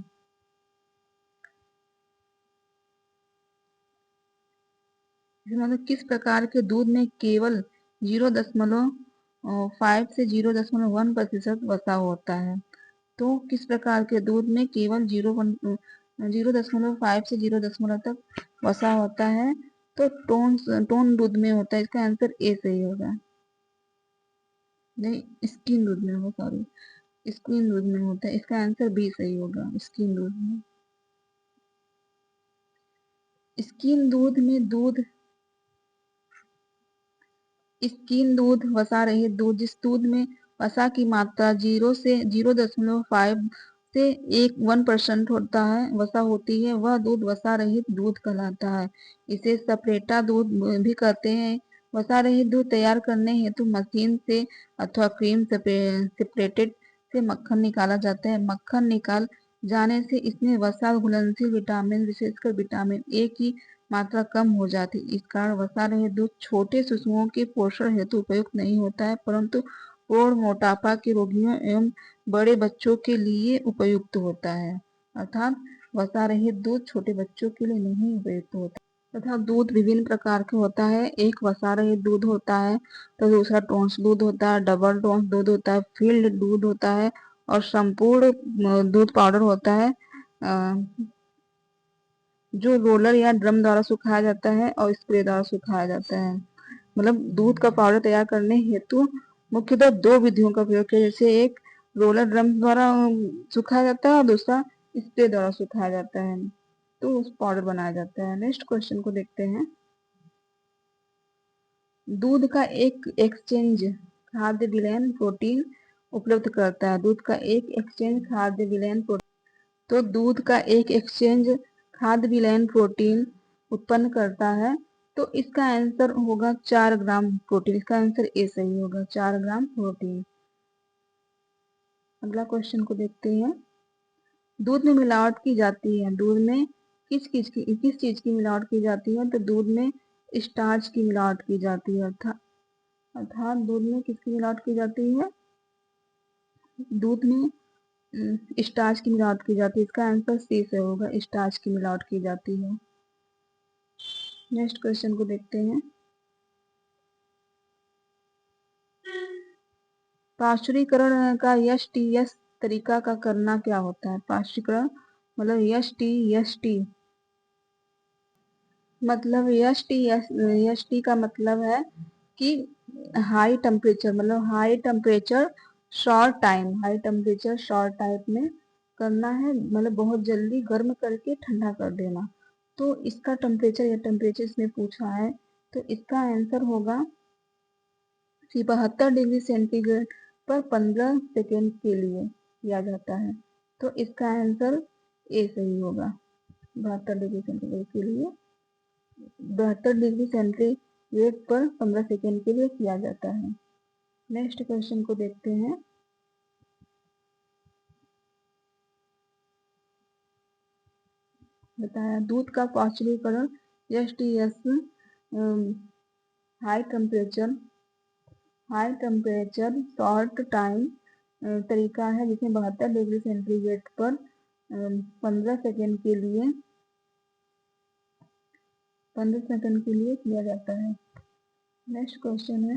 मतलब किस प्रकार के दूध में केवल 0.5 से 0.1% वसा होता है। तो किस प्रकार के दूध में केवल 0.5 से 0 तक वसा होता है। तो टोन दूध में होता है। इसका आंसर ए सही होगा। नहीं, स्किन दूध में होगा, सॉरी, स्किन दूध में होता है। इसका आंसर बी सही होगा, स्किन दूध में। स्किन दूध में स्किन दूध वसा रहित दूध, जिस दूध में वसा की मात्रा 0.5 से 1% होता है, वसा होती है, वह दूध वसा रहित दूध कहलाता है। इसे सपरेटा दूध भी कहते हैं। वसा रहित दूध तैयार करने हेतु मशीन से अथवा क्रीम सेपरेटेड से मक्खन निकाला जाता है। मक्खन निकाल जाने से इसमें वसा घुलनशील विटामिन, विशेषकर विटामिन ए की मात्रा कम हो जाती है। इस कारण वसा रहित दूध छोटे शिशुओं के पोषण हेतु उपयुक्त नहीं होता है, परंतु प्रौढ़ मोटापा के रोगियों एवं बड़े बच्चों के लिए उपयुक्त होता है। अर्थात वसा रहित दूध छोटे बच्चों के लिए नहीं उपयुक्त होता। तथा दूध विभिन्न प्रकार के होता है। एक वसा रहित दूध होता है, तो दूसरा टोन्स दूध होता है, डबल टोन्स दूध होता है, फील्ड दूध होता है और संपूर्ण दूध पाउडर होता है, जो रोलर या ड्रम द्वारा सुखाया जाता है और स्प्रे द्वारा सुखाया जाता है। मतलब दूध का पाउडर तैयार करने हेतु मुख्यतः दो विधियों का प्रयोग किया, जैसे एक रोलर ड्रम द्वारा सुखाया जाता है और दूसरा स्प्रे द्वारा सुखाया जाता है, तो उस पाउडर बनाया जाता है। नेक्स्ट क्वेश्चन को देखते हैं। दूध का एक एक्सचेंज खाद्य विलयन प्रोटीन उपलब्ध करता है। दूध का एक एक्सचेंज खाद्य विलयन प्रोटीन, तो दूध का एक एक्सचेंज खाद्य विलयन प्रोटीन उत्पन्न करता है। तो इसका आंसर होगा 4 ग्राम प्रोटीन। इसका आंसर ए सही होगा, 4 ग्राम प्रोटीन। अगला क्वेश्चन को देखते हैं। दूध में मिलावट की जाती है। दूध में किस चीज की मिलावट की जाती है। तो दूध में स्टार्च की मिलावट की जाती है। अर्थात दूध में किसकी मिलावट की जाती है। दूध में स्टार्च की मिलावट की जाती है। इसका आंसर सी से होगा, स्टार्च की मिलावट की जाती है। नेक्स्ट क्वेश्चन को देखते हैं। पाश्चुरीकरण का एस तरीका का करना क्या होता है। पाश्चुरीकरण मतलब एस टी का मतलब है कि हाई टेम्परेचर, मतलब हाई टेम्परेचर शॉर्ट टाइम में करना है, मतलब बहुत जल्दी गर्म करके ठंडा कर देना। तो इसका टेम्परेचर इसमें पूछा है, तो इसका आंसर होगा 72 डिग्री सेंटीग्रेड पर 15 सेकेंड के लिए किया जाता है। तो इसका आंसर ए सही होगा, 72 डिग्री सेंटीग्रेड के लिए 72 डिग्री सेंटीग्रेड पर 15 सेकेंड के लिए किया जाता है। नेक्स्ट क्वेश्चन को देखते हैं। बताया दूध का पाश्चुरीकरण as high temperature short time तरीका है, जिसमें 72 डिग्री सेंटीग्रेड पर 15 सेकेंड के लिए किया जाता है। नेक्स्ट क्वेश्चन है।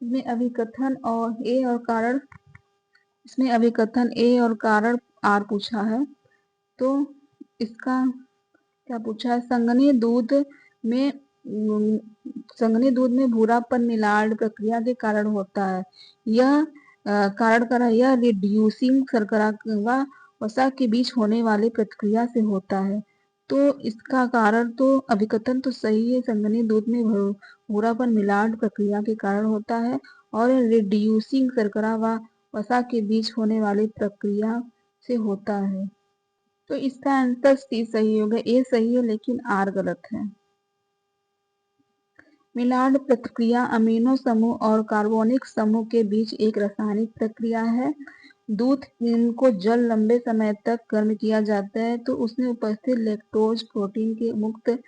इसमें अभिकथन ए और कारण आर पूछा है। तो इसका क्या पूछा है। संघनी दूध में भूरापन मिलान प्रक्रिया के कारण होता है। यह रिड्यूसिंग शर्करा व वसा के बीच होने वाली प्रक्रिया से होता है। तो इसका कारण तो अभिकथन तो सही है, संघनी दूध में भूरापन मिलान प्रक्रिया के कारण होता है। और रिड्यूसिंग शर्करा व वसा के बीच होने वाली प्रक्रिया से होता है। तो इसका आंसर सी सही होगा, ए सही है लेकिन आर गलत है। मिलाड प्रक्रिया अमीनो समूह और कार्बोनिक समूह के बीच एक रासायनिक प्रक्रिया है। दूध को जल लंबे समय तक गर्म किया जाता है तो उसमें उपस्थित लैक्टोज प्रोटीन के मुक्त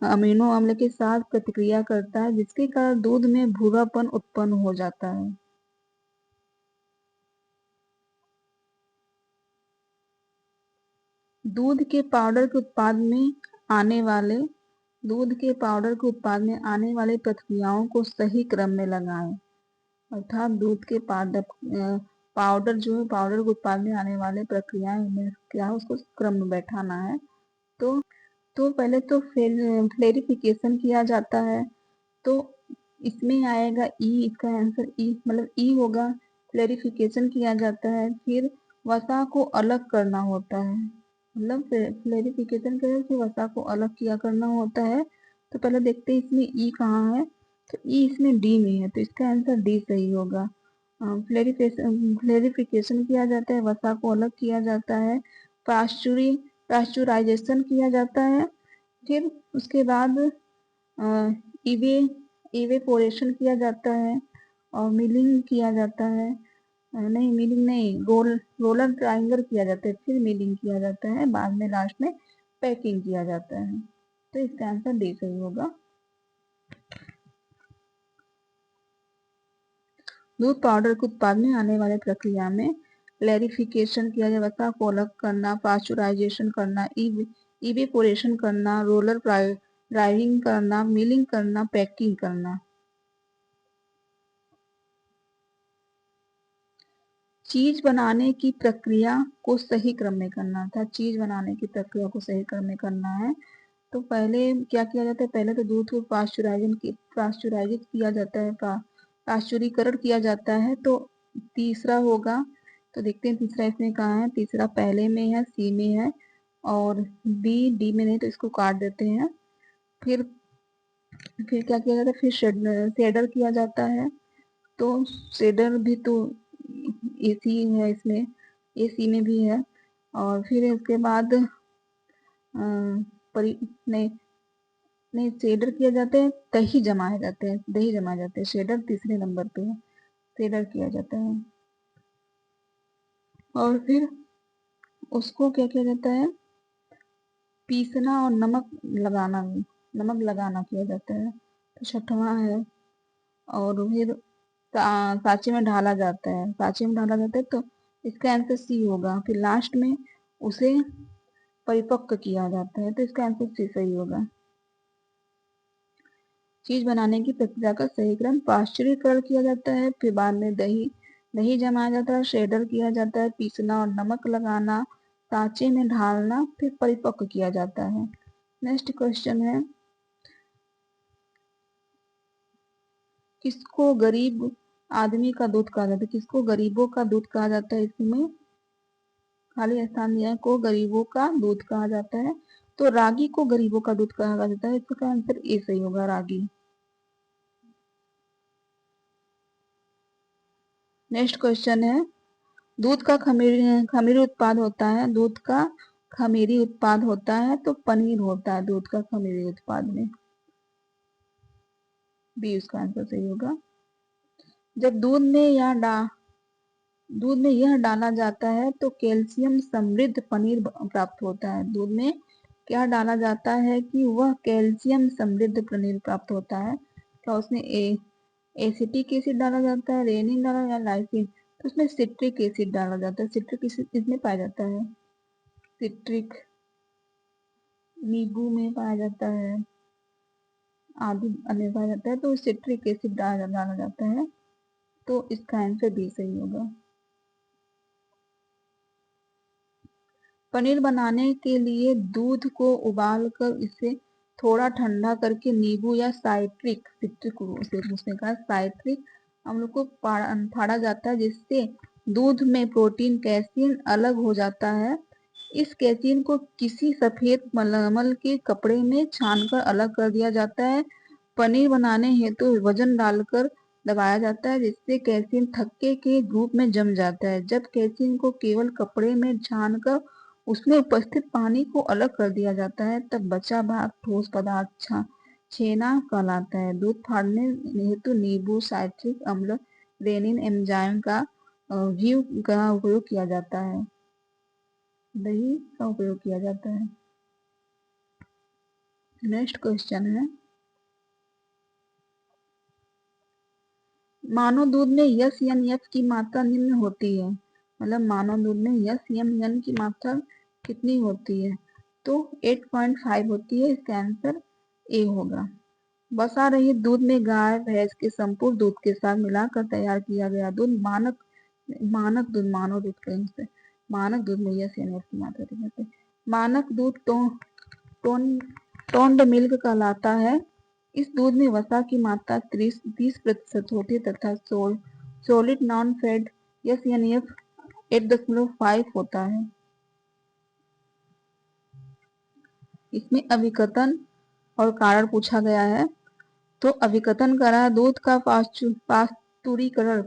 अमीनो अम्ल के साथ प्रतिक्रिया करता है, जिसके कारण दूध में भूरापन उत्पन्न हो जाता है। दूध के पाउडर के उत्पाद में आने वाले प्रक्रियाओं को सही क्रम में लगाएं। अर्थात दूध के पाउडर के उत्पाद में आने वाले प्रक्रियाएं में क्या उसको क्रम में बैठाना है। तो पहले तो फ्लेरिफिकेशन किया जाता है, तो इसमें आएगा ई, इसका आंसर ई मतलब ई होगा। फ्लेरिफिकेशन किया जाता है, फिर वसा को अलग करना होता है, मतलब फ्लेरिफिकेशन के फिर वसा को अलग किया करना होता है। तो पहले देखते हैं इसमें ई कहाँ है, तो ई इसमें डी में है, तो इसका आंसर डी सही होगा। फ्लेरिफिकेशन किया जाता है, वसा को अलग किया जाता है, पास्चुराइजेशन किया जाता है, फिर उसके बाद इवे इवेपोरेशन किया जाता है और मिलिंग किया जाता है। नहीं, मिलिंग नहीं, रोलर ट्रायंगल किया जाता है, फिर मिलिंग किया जाता है, बाद में लास्ट में पैकिंग किया जाता है। तो इसका आंसर डी सही होगा। दूध पाउडर के उत्पाद में आने वाले प्रक्रिया में क्लैरिफिकेशन किया जाए, वसा को अलग करना, पास्चुराइजेशन करना, इवेपोरेशन करना, रोलर ड्राइविंग करना, मिलिंग करना, पैकिंग करना। चीज बनाने की प्रक्रिया को सही क्रम में करना था। चीज बनाने की प्रक्रिया को सही क्रम में करना है तो पहले क्या किया जाता है, पहले तो दूध को पास्चुराइज किया जाता है, पास्चुरीकरण किया जाता है। तो तीसरा होगा, तो देखते हैं तीसरा इसमें कहाँ है। तीसरा पहले में है, सी में है, और बी डी में नहीं, तो इसको काट देते हैं। फिर क्या किया जाता है, फिर शेडर किया जाता है, तो शेडर भी तो एसी है, इसमें एसी में भी है। और फिर उसके बाद नहीं शेडर किया जाता है, दही जमाए जाते हैं, शेडर तीसरे नंबर पे है, शेडर किया जाता है। और फिर उसको क्या किया जाता है, पीसना और नमक लगाना किया जाता है। तो छठवां है, और फिर सांचे में ढाला जाता है, तो इसका आंसर सी होगा। फिर लास्ट में उसे परिपक्व किया जाता है, तो इसका आंसर सी सही होगा। चीज बनाने की प्रक्रिया का सही क्रम, पाश्चुरीकरण किया जाता है, फिर बाद में दही जमाया जाता है, शेडर किया जाता है, पीसना और नमक लगाना, सांचे में ढालना, फिर परिपक्व किया जाता है। नेक्स्ट क्वेश्चन है, किसको गरीब आदमी का दूध कहा जाता है, किसको गरीबों का दूध कहा जाता है। इसमें खाली स्थान दिया है, को गरीबों का दूध कहा जाता है। तो रागी को गरीबों का दूध कहा जाता है, इसका आंसर ए सही होगा, रागी। नेक्स्ट क्वेश्चन है, दूध का खमीरी उत्पाद होता है, दूध का खमीरी उत्पाद होता है तो पनीर होता है दूध का खमीरी उत्पाद में, बी उसका आंसर सही होगा। जब दूध में यह डाला जाता है तो कैल्शियम समृद्ध पनीर प्राप्त होता है। दूध में क्या डाला जाता है कि वह कैल्शियम समृद्ध पनीर प्राप्त होता है। क्या उसमें एसिटिक एसिड डाला जाता है, रेनिन डाला या लाइसिन, तो उसमें सिट्रिक एसिड डाला जाता है। सिट्रिक एसिड इसमें पाया जाता है, सिट्रिक नींबू में पाया जाता है, आदि अन्य पाया जाता है, तो सिट्रिक एसिड डाला जाता है। तो इसका आंसर बी सही होगा। पनीर बनाने के लिए दूध को उबालकर इसे थोड़ा ठंडा करके नींबू या सिट्रिक उसने कहा साइट्रिक अम्ल को फाड़ा जाता है, जिससे दूध में प्रोटीन कैसीन अलग हो जाता है। इस कैसीन को किसी सफेद मलमल के कपड़े में छानकर अलग कर दिया जाता है। पनीर बनाने हेतु वजन डालकर दबाया जाता है, जिससे कैसीन थक्के के रूप में जम जाता है। जब कैसीन को केवल कपड़े में छानकर उसमें उपस्थित पानी को अलग कर दिया जाता है, तब बचा भाग ठोस पदार्थ छेना कहलाता है। दूध फाड़ने हेतु नींबू, साइट्रिक अम्ल, रेनिन एंजाइम का व्यू का उपयोग किया जाता है। दही का उपयोग किया जाता है। नेक्स्ट क्वेश्चन है, मानव दूध में यस एन एफ की मात्रा निम्न होती है। मतलब मानव दूध में यस एम एन की मात्रा कितनी होती है? तो 8.5 होती है। इसका आंसर ए होगा। बसा रहित दूध में गाय भैंस के संपूर्ण दूध के साथ मिलाकर तैयार किया गया दूध मानक दूध, मानव दूध कहें से, मानक दूध में यस एन एफ की मात्रा दिखाते हैं। मानक दूध टोन्ड मिल्क कहलाता है। इस दूध में वसा की मात्रा 30% होती है तथा सॉलिड नॉन फैट SNF 8.5 होता है। इसमें अभिकथन और कारण पूछा गया है। तो अभिकथन करा दूध का पास्तुरीकरण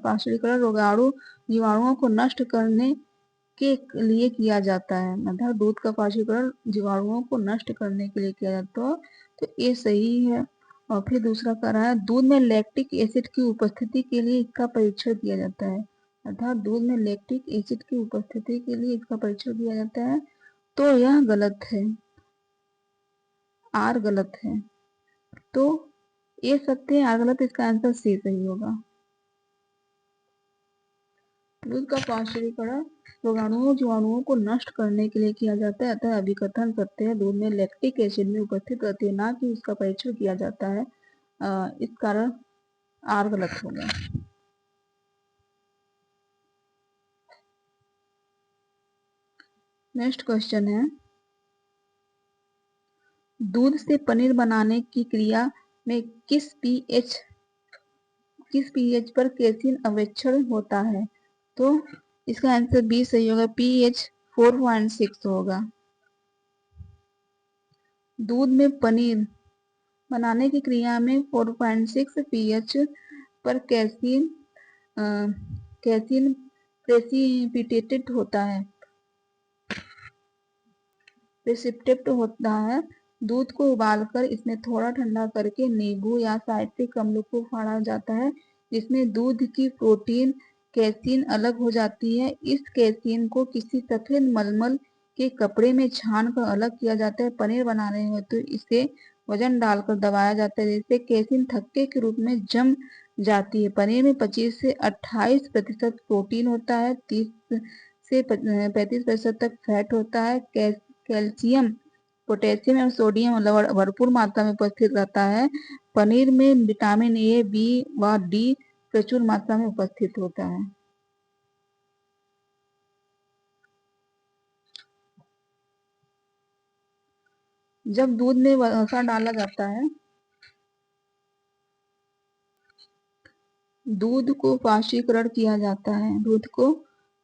रोगाणु जीवाणुओं को नष्ट करने के लिए किया जाता है। मतलब दूध का पास्तुरीकरण जीवाणुओं को नष्ट करने के लिए किया जाता है। तो ये सही है। और फिर दूसरा कह रहा है दूध में लैक्टिक एसिड की उपस्थिति के लिए इसका परीक्षण किया जाता है। अर्थात दूध में लैक्टिक एसिड की उपस्थिति के लिए इसका परीक्षण किया जाता है। तो यह गलत है, आर गलत है। तो ये सत्य है, आर गलत, इसका आंसर सी सही होगा। दूध का पाश्चुरीकरण रोगाणुओं जीवाणुओं को नष्ट करने के लिए किया जाता है। अतः अभिकथन सत्य है, दूध में लैक्टिक एसिड में उपस्थित रहती है, ना कि उसका परीक्षण किया जाता है। इस कारण आर गलत होगा। नेक्स्ट क्वेश्चन है, दूध से पनीर बनाने की क्रिया में किस पीएच पर केसिन अवेक्षण होता है? तो इसका आंसर बी सही होगा, pH 4.6 होगा। दूध में पनीर बनाने की क्रिया में 4.6 pH पर कैसीन प्रेसिपिटेटेड होता है, प्रेसिपिटेट होता है। दूध को उबालकर इसमें थोड़ा ठंडा करके नींबू या साइट्रिक अम्ल को फाड़ा जाता है, जिसमें दूध की प्रोटीन कैसीन अलग हो जाती है। इस कैसीन को किसी सफेद मलमल के कपड़े में छान कर अलग किया जाता है। पनीर बनाने में तो इसे वजन डालकर दबाया जाता है, जिससे कैसीन थक्के के रूप में जम जाती है। पनीर में 25 से 28% प्रोटीन होता है, 30 से 35% तक फैट होता है। कैल्शियम, पोटेशियम और सोडियम भरपूर मात्रा में उपस्थित रहता है। पनीर में विटामिन ए, बी व डी प्रचुर मात्रा में उपस्थित होता है। जब दूध में वसा डाला जाता है, दूध को पाश्चुरीकरण किया जाता है। दूध को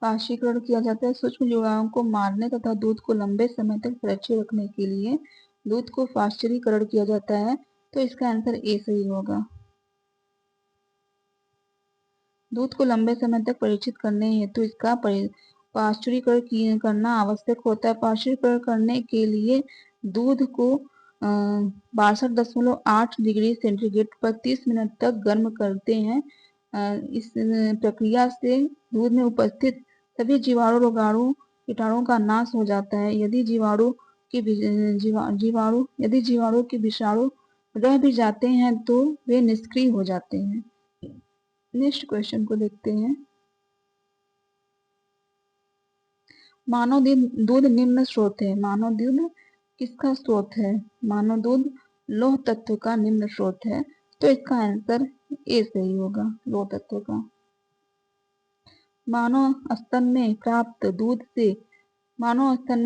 पाश्चुरीकरण किया जाता है सूक्ष्म जीवाणुओं को मारने तथा दूध को लंबे समय तक सुरक्षित रखने के लिए दूध को पाश्चुरीकरण किया जाता है। तो इसका आंसर ए सही होगा। दूध को लंबे समय तक परीक्षित करने हेतु इसका पाश्चुरीकरण करना आवश्यक होता है। पाश्चुरीकरण करने के लिए दूध को 62.8 डिग्री सेंटीग्रेड पर 30 मिनट तक गर्म करते हैं। इस प्रक्रिया से दूध में उपस्थित सभी जीवाणु रोगाणु कीटाणुओं का नाश हो जाता है। यदि जीवाणु के विषाणु रह भी जाते हैं तो वे निष्क्रिय हो जाते हैं। नेक्स्ट क्वेश्चन को देखते हैं, मानव दूध निम्न स्रोत है। मानव दूध किसका स्रोत है? मानव दूध लौह तत्व का निम्न स्रोत है। तो इसका आंसर ए सही होगा, लौह तत्व का। मानव स्तन में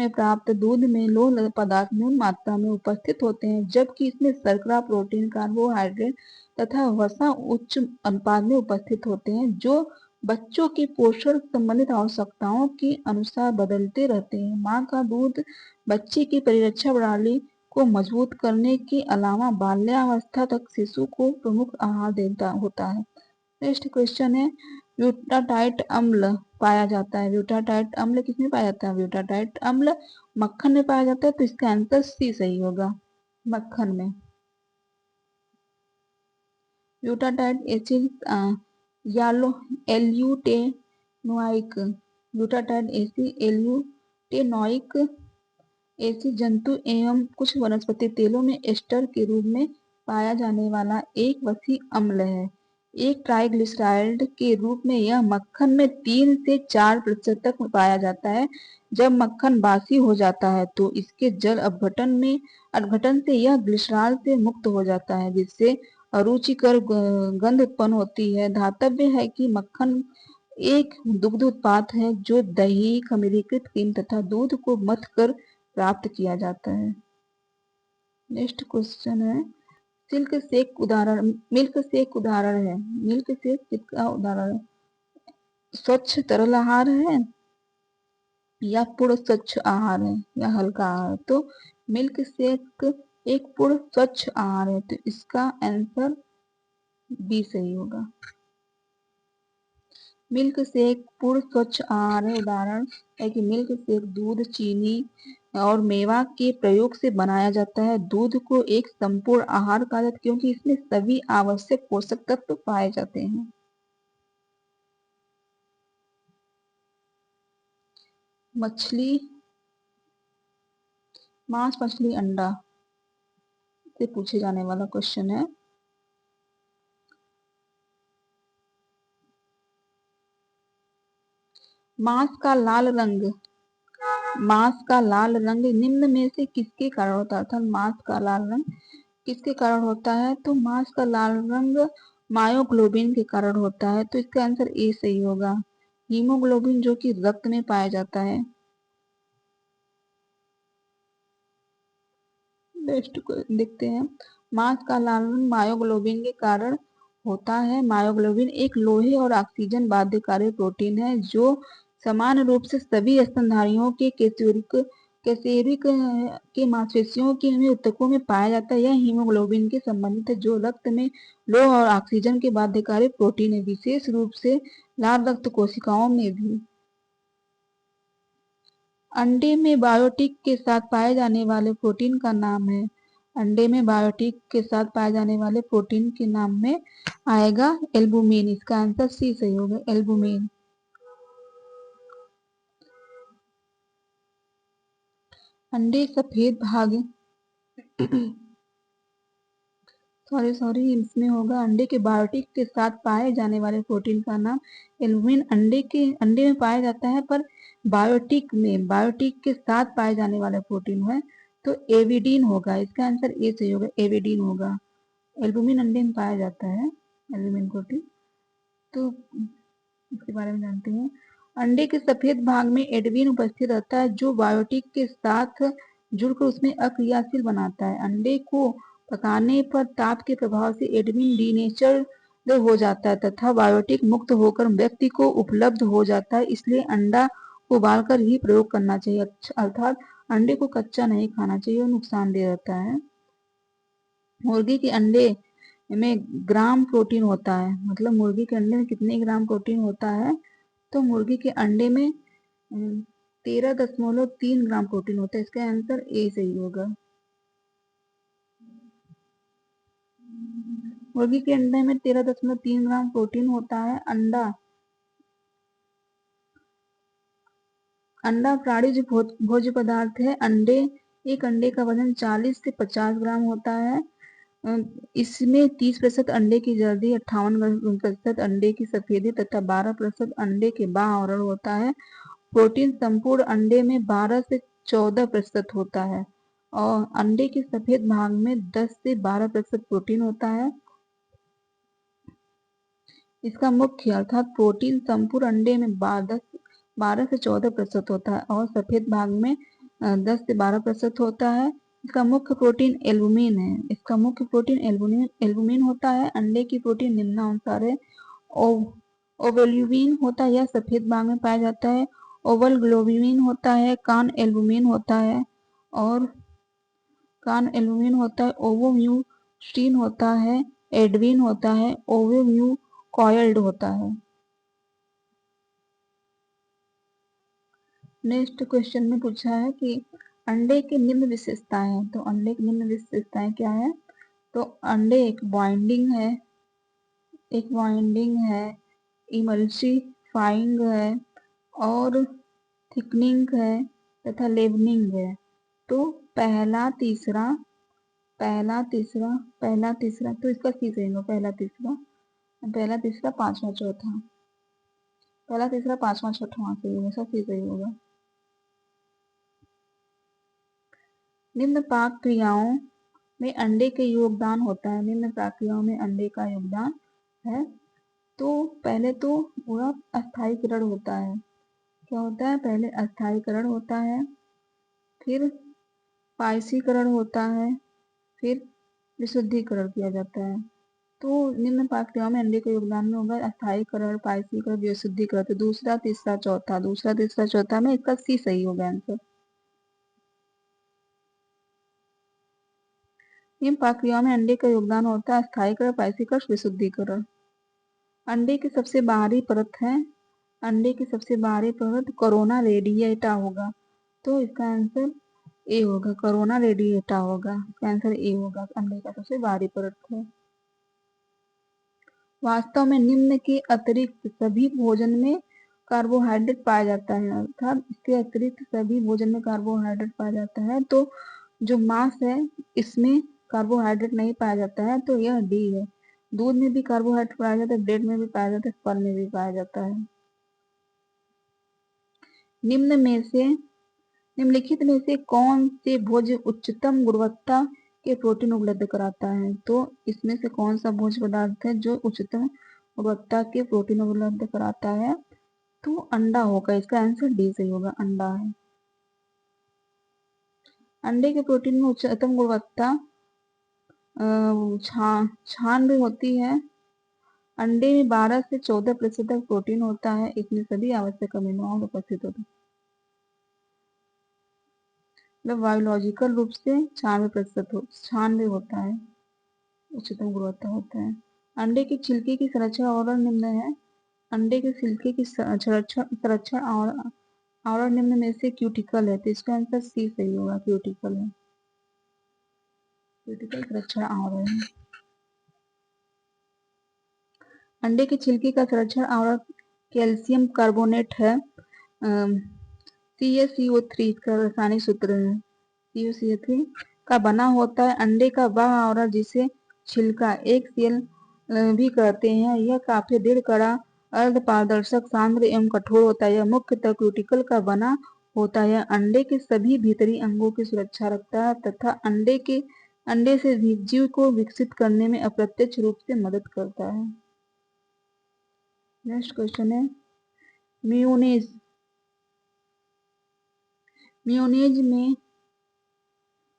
प्राप्त दूध में लौह पदार्थ न्यून मात्रा में उपस्थित होते हैं, जबकि इसमें शर्करा, प्रोटीन, कार्बोहाइड्रेट तथा वसा उच्च अनुपात में उपस्थित होते हैं, जो बच्चों की पोषण संबंधित आवश्यकताओं के अनुसार बदलते रहते हैं। माँ का दूध बच्चे की परिरक्षा प्रणाली को मजबूत करने के अलावा बाल्यावस्था तक शिशु को प्रमुख आहार देता होता है। नेक्स्ट क्वेश्चन है, ब्यूटाटाइट अम्ल पाया जाता है। ब्यूटाटाइट अम्ल किसमें पाया जाता है? ब्यूटाटाइट अम्ल मक्खन में पाया जाता है, तो इसका आंसर सी सही होगा, मक्खन में। ब्यूटाटाइट एसिड यालो एल्यूटेनोइक, ब्यूटाटाइट एसिड एल्यूटेनोइक एसिड जंतु एवं कुछ वनस्पति तेलों में एस्टर के रूप में पाया जाने वाला एक वसीय अम्ल है। एक ट्राइग्लिसराइड के रूप में यह मक्खन में 3 से 4% तक पाया जाता है। जब मक्खन बासी हो जाता है तो इसके जल अपघटन से यह ग्लिसरॉल से मुक्त हो जाता है, जिससे अरुचिकर गंध उत्पन्न होती है। धातव्य है कि मक्खन एक दुग्ध उत्पाद है जो दही, खमीरीकृत क्रीम तथा दूध को मथ कर प्राप्त किया जाता है। नेक्स्ट क्वेश्चन है, सिल्क सेक उदाहरण, मिल्क सेक उदाहरण है। मिल्क सेक किसका उदाहरण है? स्वच्छ तरल आहार है या पूर्ण स्वच्छ आहार है या हल्का आहार? तो मिल्क शेक एक पूर्ण स्वच्छ आहार है, तो इसका आंसर बी सही होगा। मिल्क शेक पूर्ण स्वच्छ आहार है। उदाहरण है कि मिल्क शेक दूध, चीनी और मेवा के प्रयोग से बनाया जाता है। दूध को एक संपूर्ण आहार कहा जाता है क्योंकि इसमें सभी आवश्यक पोषक तत्व पाए जाते हैं। मछली, मांस, मछली, अंडा से पूछे जाने वाला क्वेश्चन है। मांस का लाल रंग, मांस का लाल रंग निम्न में से किसके कारण होता है? अर्थात मांस का लाल रंग किसके कारण होता है? तो मांस का लाल रंग मायोग्लोबिन के कारण होता है, तो इसका आंसर ए सही होगा। हीमोग्लोबिन जो कि रक्त में पाया जाता है। नेक्स्ट को देखते हैं, मांस का लाल रंग मायोग्लोबिन के कारण होता है। मायोग्लोबिन एक लोहे और ऑक्सीजन बाध्यकारी प्रोटीन है जो समान रूप से सभी स्तनधारियों के कैसेरिक के मांसपेशियों के में ऊतकों में पाया जाता है। यह हीमोग्लोबिन के संबंधित है जो रक्त में लोह और ऑक्सीजन के बाध्यकारी प्रोटीन है, विशेष रूप से लाल रक्त कोशिकाओं में भी। अंडे में बायोटिक के साथ पाए जाने वाले प्रोटीन का नाम है। अंडे में बायोटिक के साथ पाए जाने वाले प्रोटीन के नाम में आएगा एल्बुमिन। इसका आंसर सी सही होगा, एल्बुमिन। अंडे सफेद भाग सॉरी इसमें होगा, अंडे के बायोटिक के साथ पाए जाने वाले प्रोटीन का नाम एल्बुमिन। अंडे में पाया जाता है, पर बायोटिक के साथ पाए जाने वाला प्रोटीन है तो एविडीन होगा। इसका आंसर ए सही होगा, एविडीन होगा। एल्बुमिन अंडे में पाया जाता है, एल्बुमिन प्रोटीन। तो इसके बारे में जानते हैं। अंडे के सफेद भाग में एडविन उपस्थित रहता है जो बायोटिक के साथ जुड़कर उसमें अक्रियाशील बनाता है। अंडे को पकाने पर ताप के प्रभाव से एडविन डीनेचर हो जाता है तथा बायोटिक मुक्त होकर व्यक्ति को उपलब्ध हो जाता है। इसलिए अंडा उबालकर ही प्रयोग करना चाहिए, अर्थात अंडे को कच्चा नहीं खाना चाहिए, वो नुकसानदेह रहता है। मुर्गी के अंडे में ग्राम प्रोटीन होता है, मतलब मुर्गी के अंडे में कितने ग्राम प्रोटीन होता है? तो मुर्गी के अंडे में 13.3 ग्राम प्रोटीन होता है। इसका आंसर ए सही होगा। मुर्गी के अंडे में 13.3 ग्राम प्रोटीन होता है। अंडा प्राणिज भोज्य पदार्थ है। एक अंडे का वजन 40 से 50 ग्राम होता है। इसमें 30% अंडे की जर्दी, 58% अंडे की सफेदी तथा 12% अंडे के बाह्य आवरण होता है। प्रोटीन संपूर्ण अंडे में 12 से 14% होता है और अंडे के सफेद भाग में 10 से 12% प्रोटीन होता है। इसका मुख्य अर्थात प्रोटीन संपूर्ण अंडे में 12 से 14% होता है और सफेद भाग में 10 से 12% होता है। इसका मुख्य प्रोटीन एल्बुमिन है। इसका मुख्य प्रोटीन एल्बुमिन होता है। अंडे की प्रोटीन निम्नानुसार है। ओवल्यूबिन होता है, यह सफेद भाग में पाया जाता है। ओवल ग्लोबिन होता है, कान एल्बुमिन होता है ओवोम्यूस्टिन होता है, एडविन होता है, ओवोम्यू कॉइल्ड होता है। नेक्स्ट क्वेश्चन में पूछा है कि अंडे की निम्न विशेषताएं हैं। तो अंडे की निम्न विशेषताएं क्या है? तो अंडे एक बाइंडिंग है, इमल्सिफाइंग है और थिकनिंग है तथा लेवनिंग है। तो पहला तीसरा तो इसका सी सही होगा। पहला तीसरा पांचवा चौथा, पहला तीसरा पांचवा छठवां सही होगा, सब सही होगा। निम्न पाक क्रियाओं में अंडे के योगदान होता है। निम्न प्रक्रियाओं में अंडे का योगदान है। तो पहले तो पूरा अस्थायीकरण होता है। क्या होता है? पहले अस्थायीकरण होता है, फिर पायसीकरण होता है, फिर विशुद्धिकरण किया जाता है। तो निम्न प्रक्रियाओं में अंडे के योगदान में होगा अस्थायीकरण, पायसीकरण, विशुद्धिकरण। तो दूसरा तीसरा चौथा में इसका सी सही होगा आंसर। इन प्रक्रियाओं में अंडे का योगदान होता है अस्थायीकरण, पायसीकरण, विशुद्धिकरण। अंडे की सबसे बाहरी परत कोरोना रेडिएटा होगा। तो इसका आंसर ए होगा, कोरोना रेडिएटा होगा। इसका आंसर ए होगा, अंडे का सबसे बाहरी परत है। वास्तव में निम्न के अतिरिक्त सभी भोजन में कार्बोहाइड्रेट पाया जाता है। अर्थात इसके अतिरिक्त सभी भोजन में कार्बोहाइड्रेट पाया जाता है। तो जो मांस है इसमें कार्बोहाइड्रेट नहीं पाया जाता है, तो यह डी है। दूध में भी कार्बोहाइड्रेट पाया जाता है, ब्रेड में भी पाया जाता है, फल में भी पाया जाता है। निम्नलिखित में से कौन से भोज्य उच्चतम गुणवत्ता के प्रोटीन उपलब्ध कराता है? तो इसमें से कौन सा भोज्य पदार्थ है जो उच्चतम गुणवत्ता के प्रोटीन उपलब्ध कराता है? तो अंडा होगा। इसका आंसर डी सही होगा, अंडा है। अंडे के प्रोटीन में उच्चतम गुणवत्ता छान भी होती है। अंडे में 12 से 14% तक प्रोटीन होता है। इसमें सभी आवश्यक अमीनो एसिड उपस्थित होते हैं। मतलब बायोलॉजिकल रूप से 96% होता है, उच्चतम गुणवत्ता होता है। अंडे की छिलके की संरक्षण आवरण निम्न है। अंडे के छिलके की संरक्षण आवरण निम्न में से क्यूटिकल है। तो इसका आंसर सी सही होगा, क्यूटिकल है। क्यूटिकल संरक्षण आवरण है। अंडे के छिलके का संरक्षण आवरण कैल्शियम कार्बोनेट है। CaCO3 का रासायनिक सूत्र है। CaCO3 का बना होता है। अंडे का वह आवरण जिसे छिलका एक सेल भी कहते हैं, यह काफी दृढ़, कड़ा, अर्ध पारदर्शक, सांद्र एवं कठोर होता है। यह मुख्यतः क्यूटिकल का बना होता है। अंडे के सभी भीतरी अंगों की सुरक्षा रखता है तथा अंडे से जीव को विकसित करने में अप्रत्यक्ष रूप से मदद करता है। नेक्स्ट क्वेश्चन है मेयोनेज में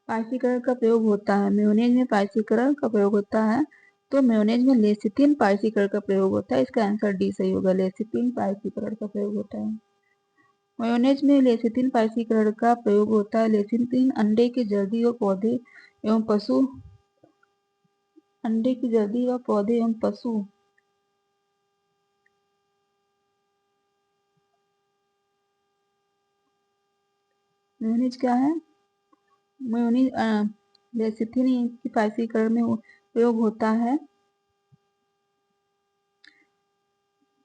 पाइसीकरण का प्रयोग होता है। मेयोनेज में पाइसीकरण का प्रयोग होता है। तो मेयोनेज में लेसिथिन पाइसीकरण का प्रयोग होता है। इसका आंसर डी सही होगा, लेसिथिन पाइसीकरण का प्रयोग होता है। मेयोनेज में लेसिथिन पाइसीकरण का प्रयोग होता है। लेसिथिन अंडे की जर्दी व पौधे एवं पशु मेयोनेज क्या है? मेयोनेज लेसिथिन की पाइसीकरण में प्रयोग होता है।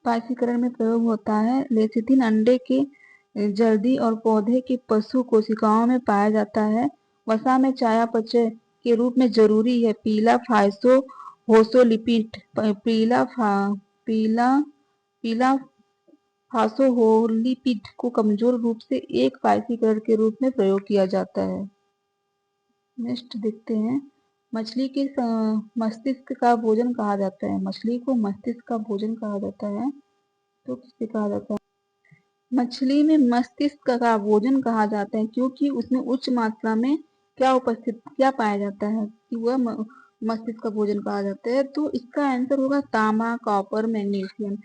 पाइसीकरण में प्रयोग होता है। लेसिथिन अंडे के जर्दी और पौधे की पशु कोशिकाओं में पाया जाता है। वसा में चयापचय के रूप में जरूरी है। पीला फास्फोलिपिड को कमजोर रूप से एक पाइसीकरण के रूप में प्रयोग किया जाता है। नेक्स्ट देखते हैं, मछली के मस्तिष्क का भोजन कहा जाता है। मछली को मस्तिष्क का भोजन कहा जाता है। तो किसे कहा जाता है? मछली में मस्तिष्क का भोजन कहा जाता है क्योंकि उसमें उच्च मात्रा में क्या पाया जाता है कि वह मस्तिष्क का भोजन कहा जाता है। तो इसका आंसर होगा तांबा, कॉपर, मैग्नीशियम।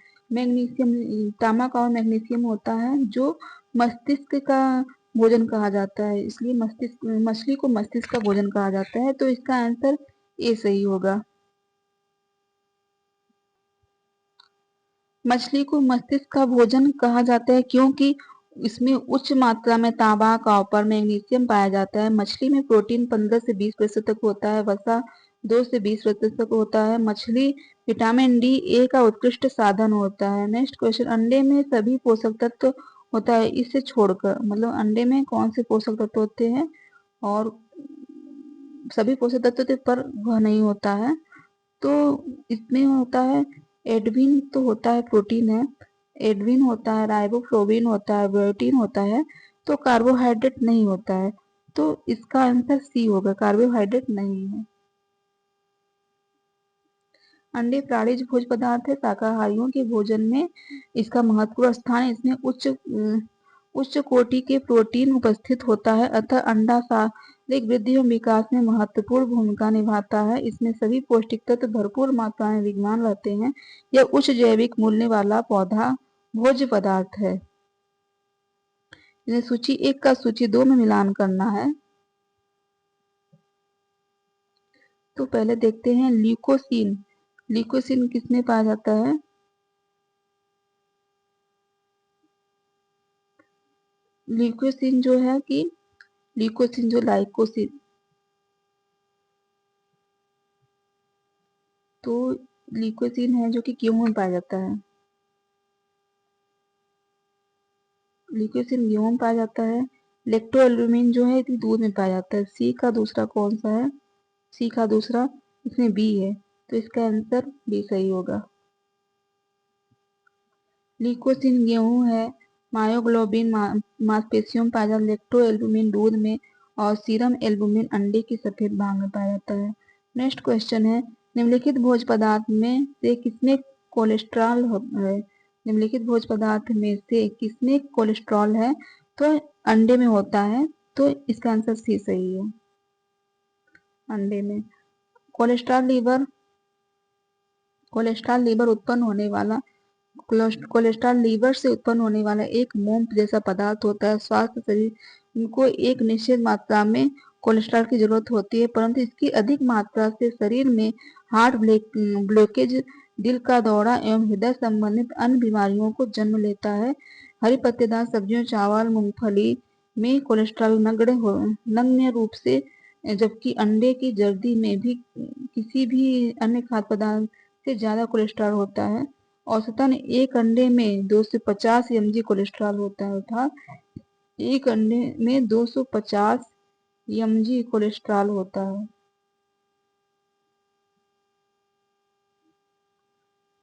तांबा, कॉपर, मैग्नीशियम होता है जो मस्तिष्क का भोजन कहा जाता है। इसलिए मछली को मस्तिष्क का भोजन कहा जाता है। तो इसका आंसर ए सही होगा। मछली को मस्तिष्क का भोजन कहा जाता है क्योंकि इसमें उच्च मात्रा में तांबा, कॉपर, मैग्नीशियम पाया जाता है। मछली में प्रोटीन 15 से 20% तक होता है। वसा 2 से 20% तक होता है। मछली विटामिन डी ए का उत्कृष्ट साधन होता है। नेक्स्ट क्वेश्चन, अंडे में सभी पोषक तत्व होता है इसे छोड़कर, मतलब अंडे में कौन से पोषक तत्व होते हैं और सभी पोषक तत्व पर वह नहीं होता है। तो इसमें होता है एडविन, तो होता है प्रोटीन है, एडविन होता है, राइबोफ्लोविन होता है, ब्योटीन होता है, तो कार्बोहाइड्रेट नहीं होता है। तो इसका आंसर सी होगा, कार्बोहाइड्रेट नहीं है। अंडे प्राणिज भोज्य पदार्थ है, शाकाहारियों के भोजन में इसका महत्वपूर्ण स्थान है। इसमें उच्च कोटि के प्रोटीन उपस्थित होता है, अतः अंडा शारीरिक वृद्धि एवं विकास में महत्वपूर्ण भूमिका निभाता है। इसमें सभी पौष्टिक तत्व भरपूर मात्रा में विद्यमान रहते हैं। यह उच्च जैविक मूल्य वाला पौधा भोज्य पदार्थ है। सूची 1 का सूची 2 में मिलान करना है। तो पहले देखते हैं ल्यूकोसिन। ल्यूकोसिन किसमें पाया जाता है? ल्यूकोसिन जो है कि ल्यूकोसिन जो लाइकोसिन, तो ल्यूकोसिन है जो कि गेहूं में पाया जाता है। ल्यूकोसिन गेहूं में पाया जाता है। लेक्टोएल्बुमिन जो है दूध में पाया जाता है। सी का दूसरा कौन सा है? सी का दूसरा इसमें बी है, तो इसका आंसर बी सही होगा। ल्यूकोसिन गेहूं है, मायोग्लोबिन मांसपेशियों में पाया जाता है, लेक्टोएल्बुमिन दूध में और सीरम एल्बुमिन अंडे की सफेद भाग में पाया जाता है। नेक्स्ट क्वेश्चन है, निम्नलिखित भोज्य पदार्थ में से किसमें कोलेस्ट्रॉल है? निम्नलिखित भोज्य पदार्थ में से किसमें कोलेस्ट्रॉल है? तो अंडे में होता है, तो इसका आंसर सी सही है, अंडे में। कोलेस्ट्रॉल लीवर उत्पन्न होने वाला कोलेस्ट्रॉल लीवर से उत्पन्न होने वाला एक मोम जैसा पदार्थ होता है। स्वास्थ्य शरीर को एक निश्चित मात्रा में कोलेस्ट्रॉल की जरूरत होती है, परंतु इसकी अधिक मात्रा से शरीर में हार्ट ब्लॉकेज, दिल का दौरा एवं हृदय संबंधित अन्य बीमारियों को जन्म लेता है। हरी पत्तेदार सब्जियों, चावल, मूंगफली में कोलेस्ट्रॉल नगण्य रूप से, जबकि अंडे की जर्दी में भी किसी भी अन्य खाद्य पदार्थ से ज्यादा कोलेस्ट्रॉल होता है। औसतन एक अंडे में 250 mg कोलेस्ट्रॉल होता है, अर्थात एक अंडे में 250 mg कोलेस्ट्रॉल होता है।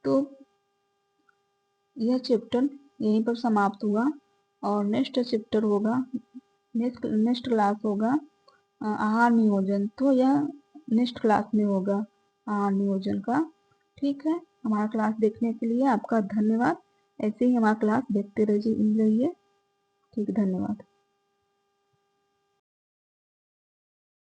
तो यह चैप्टर यहीं पर समाप्त हुआ और नेक्स्ट चैप्टर होगा, नेक्स्ट क्लास होगा आहार नियोजन। तो यह नेक्स्ट क्लास में होगा आहार नियोजन का। ठीक है, हमारा क्लास देखने के लिए आपका धन्यवाद। ऐसे ही हमारा क्लास देखते रहिए। ठीक, धन्यवाद।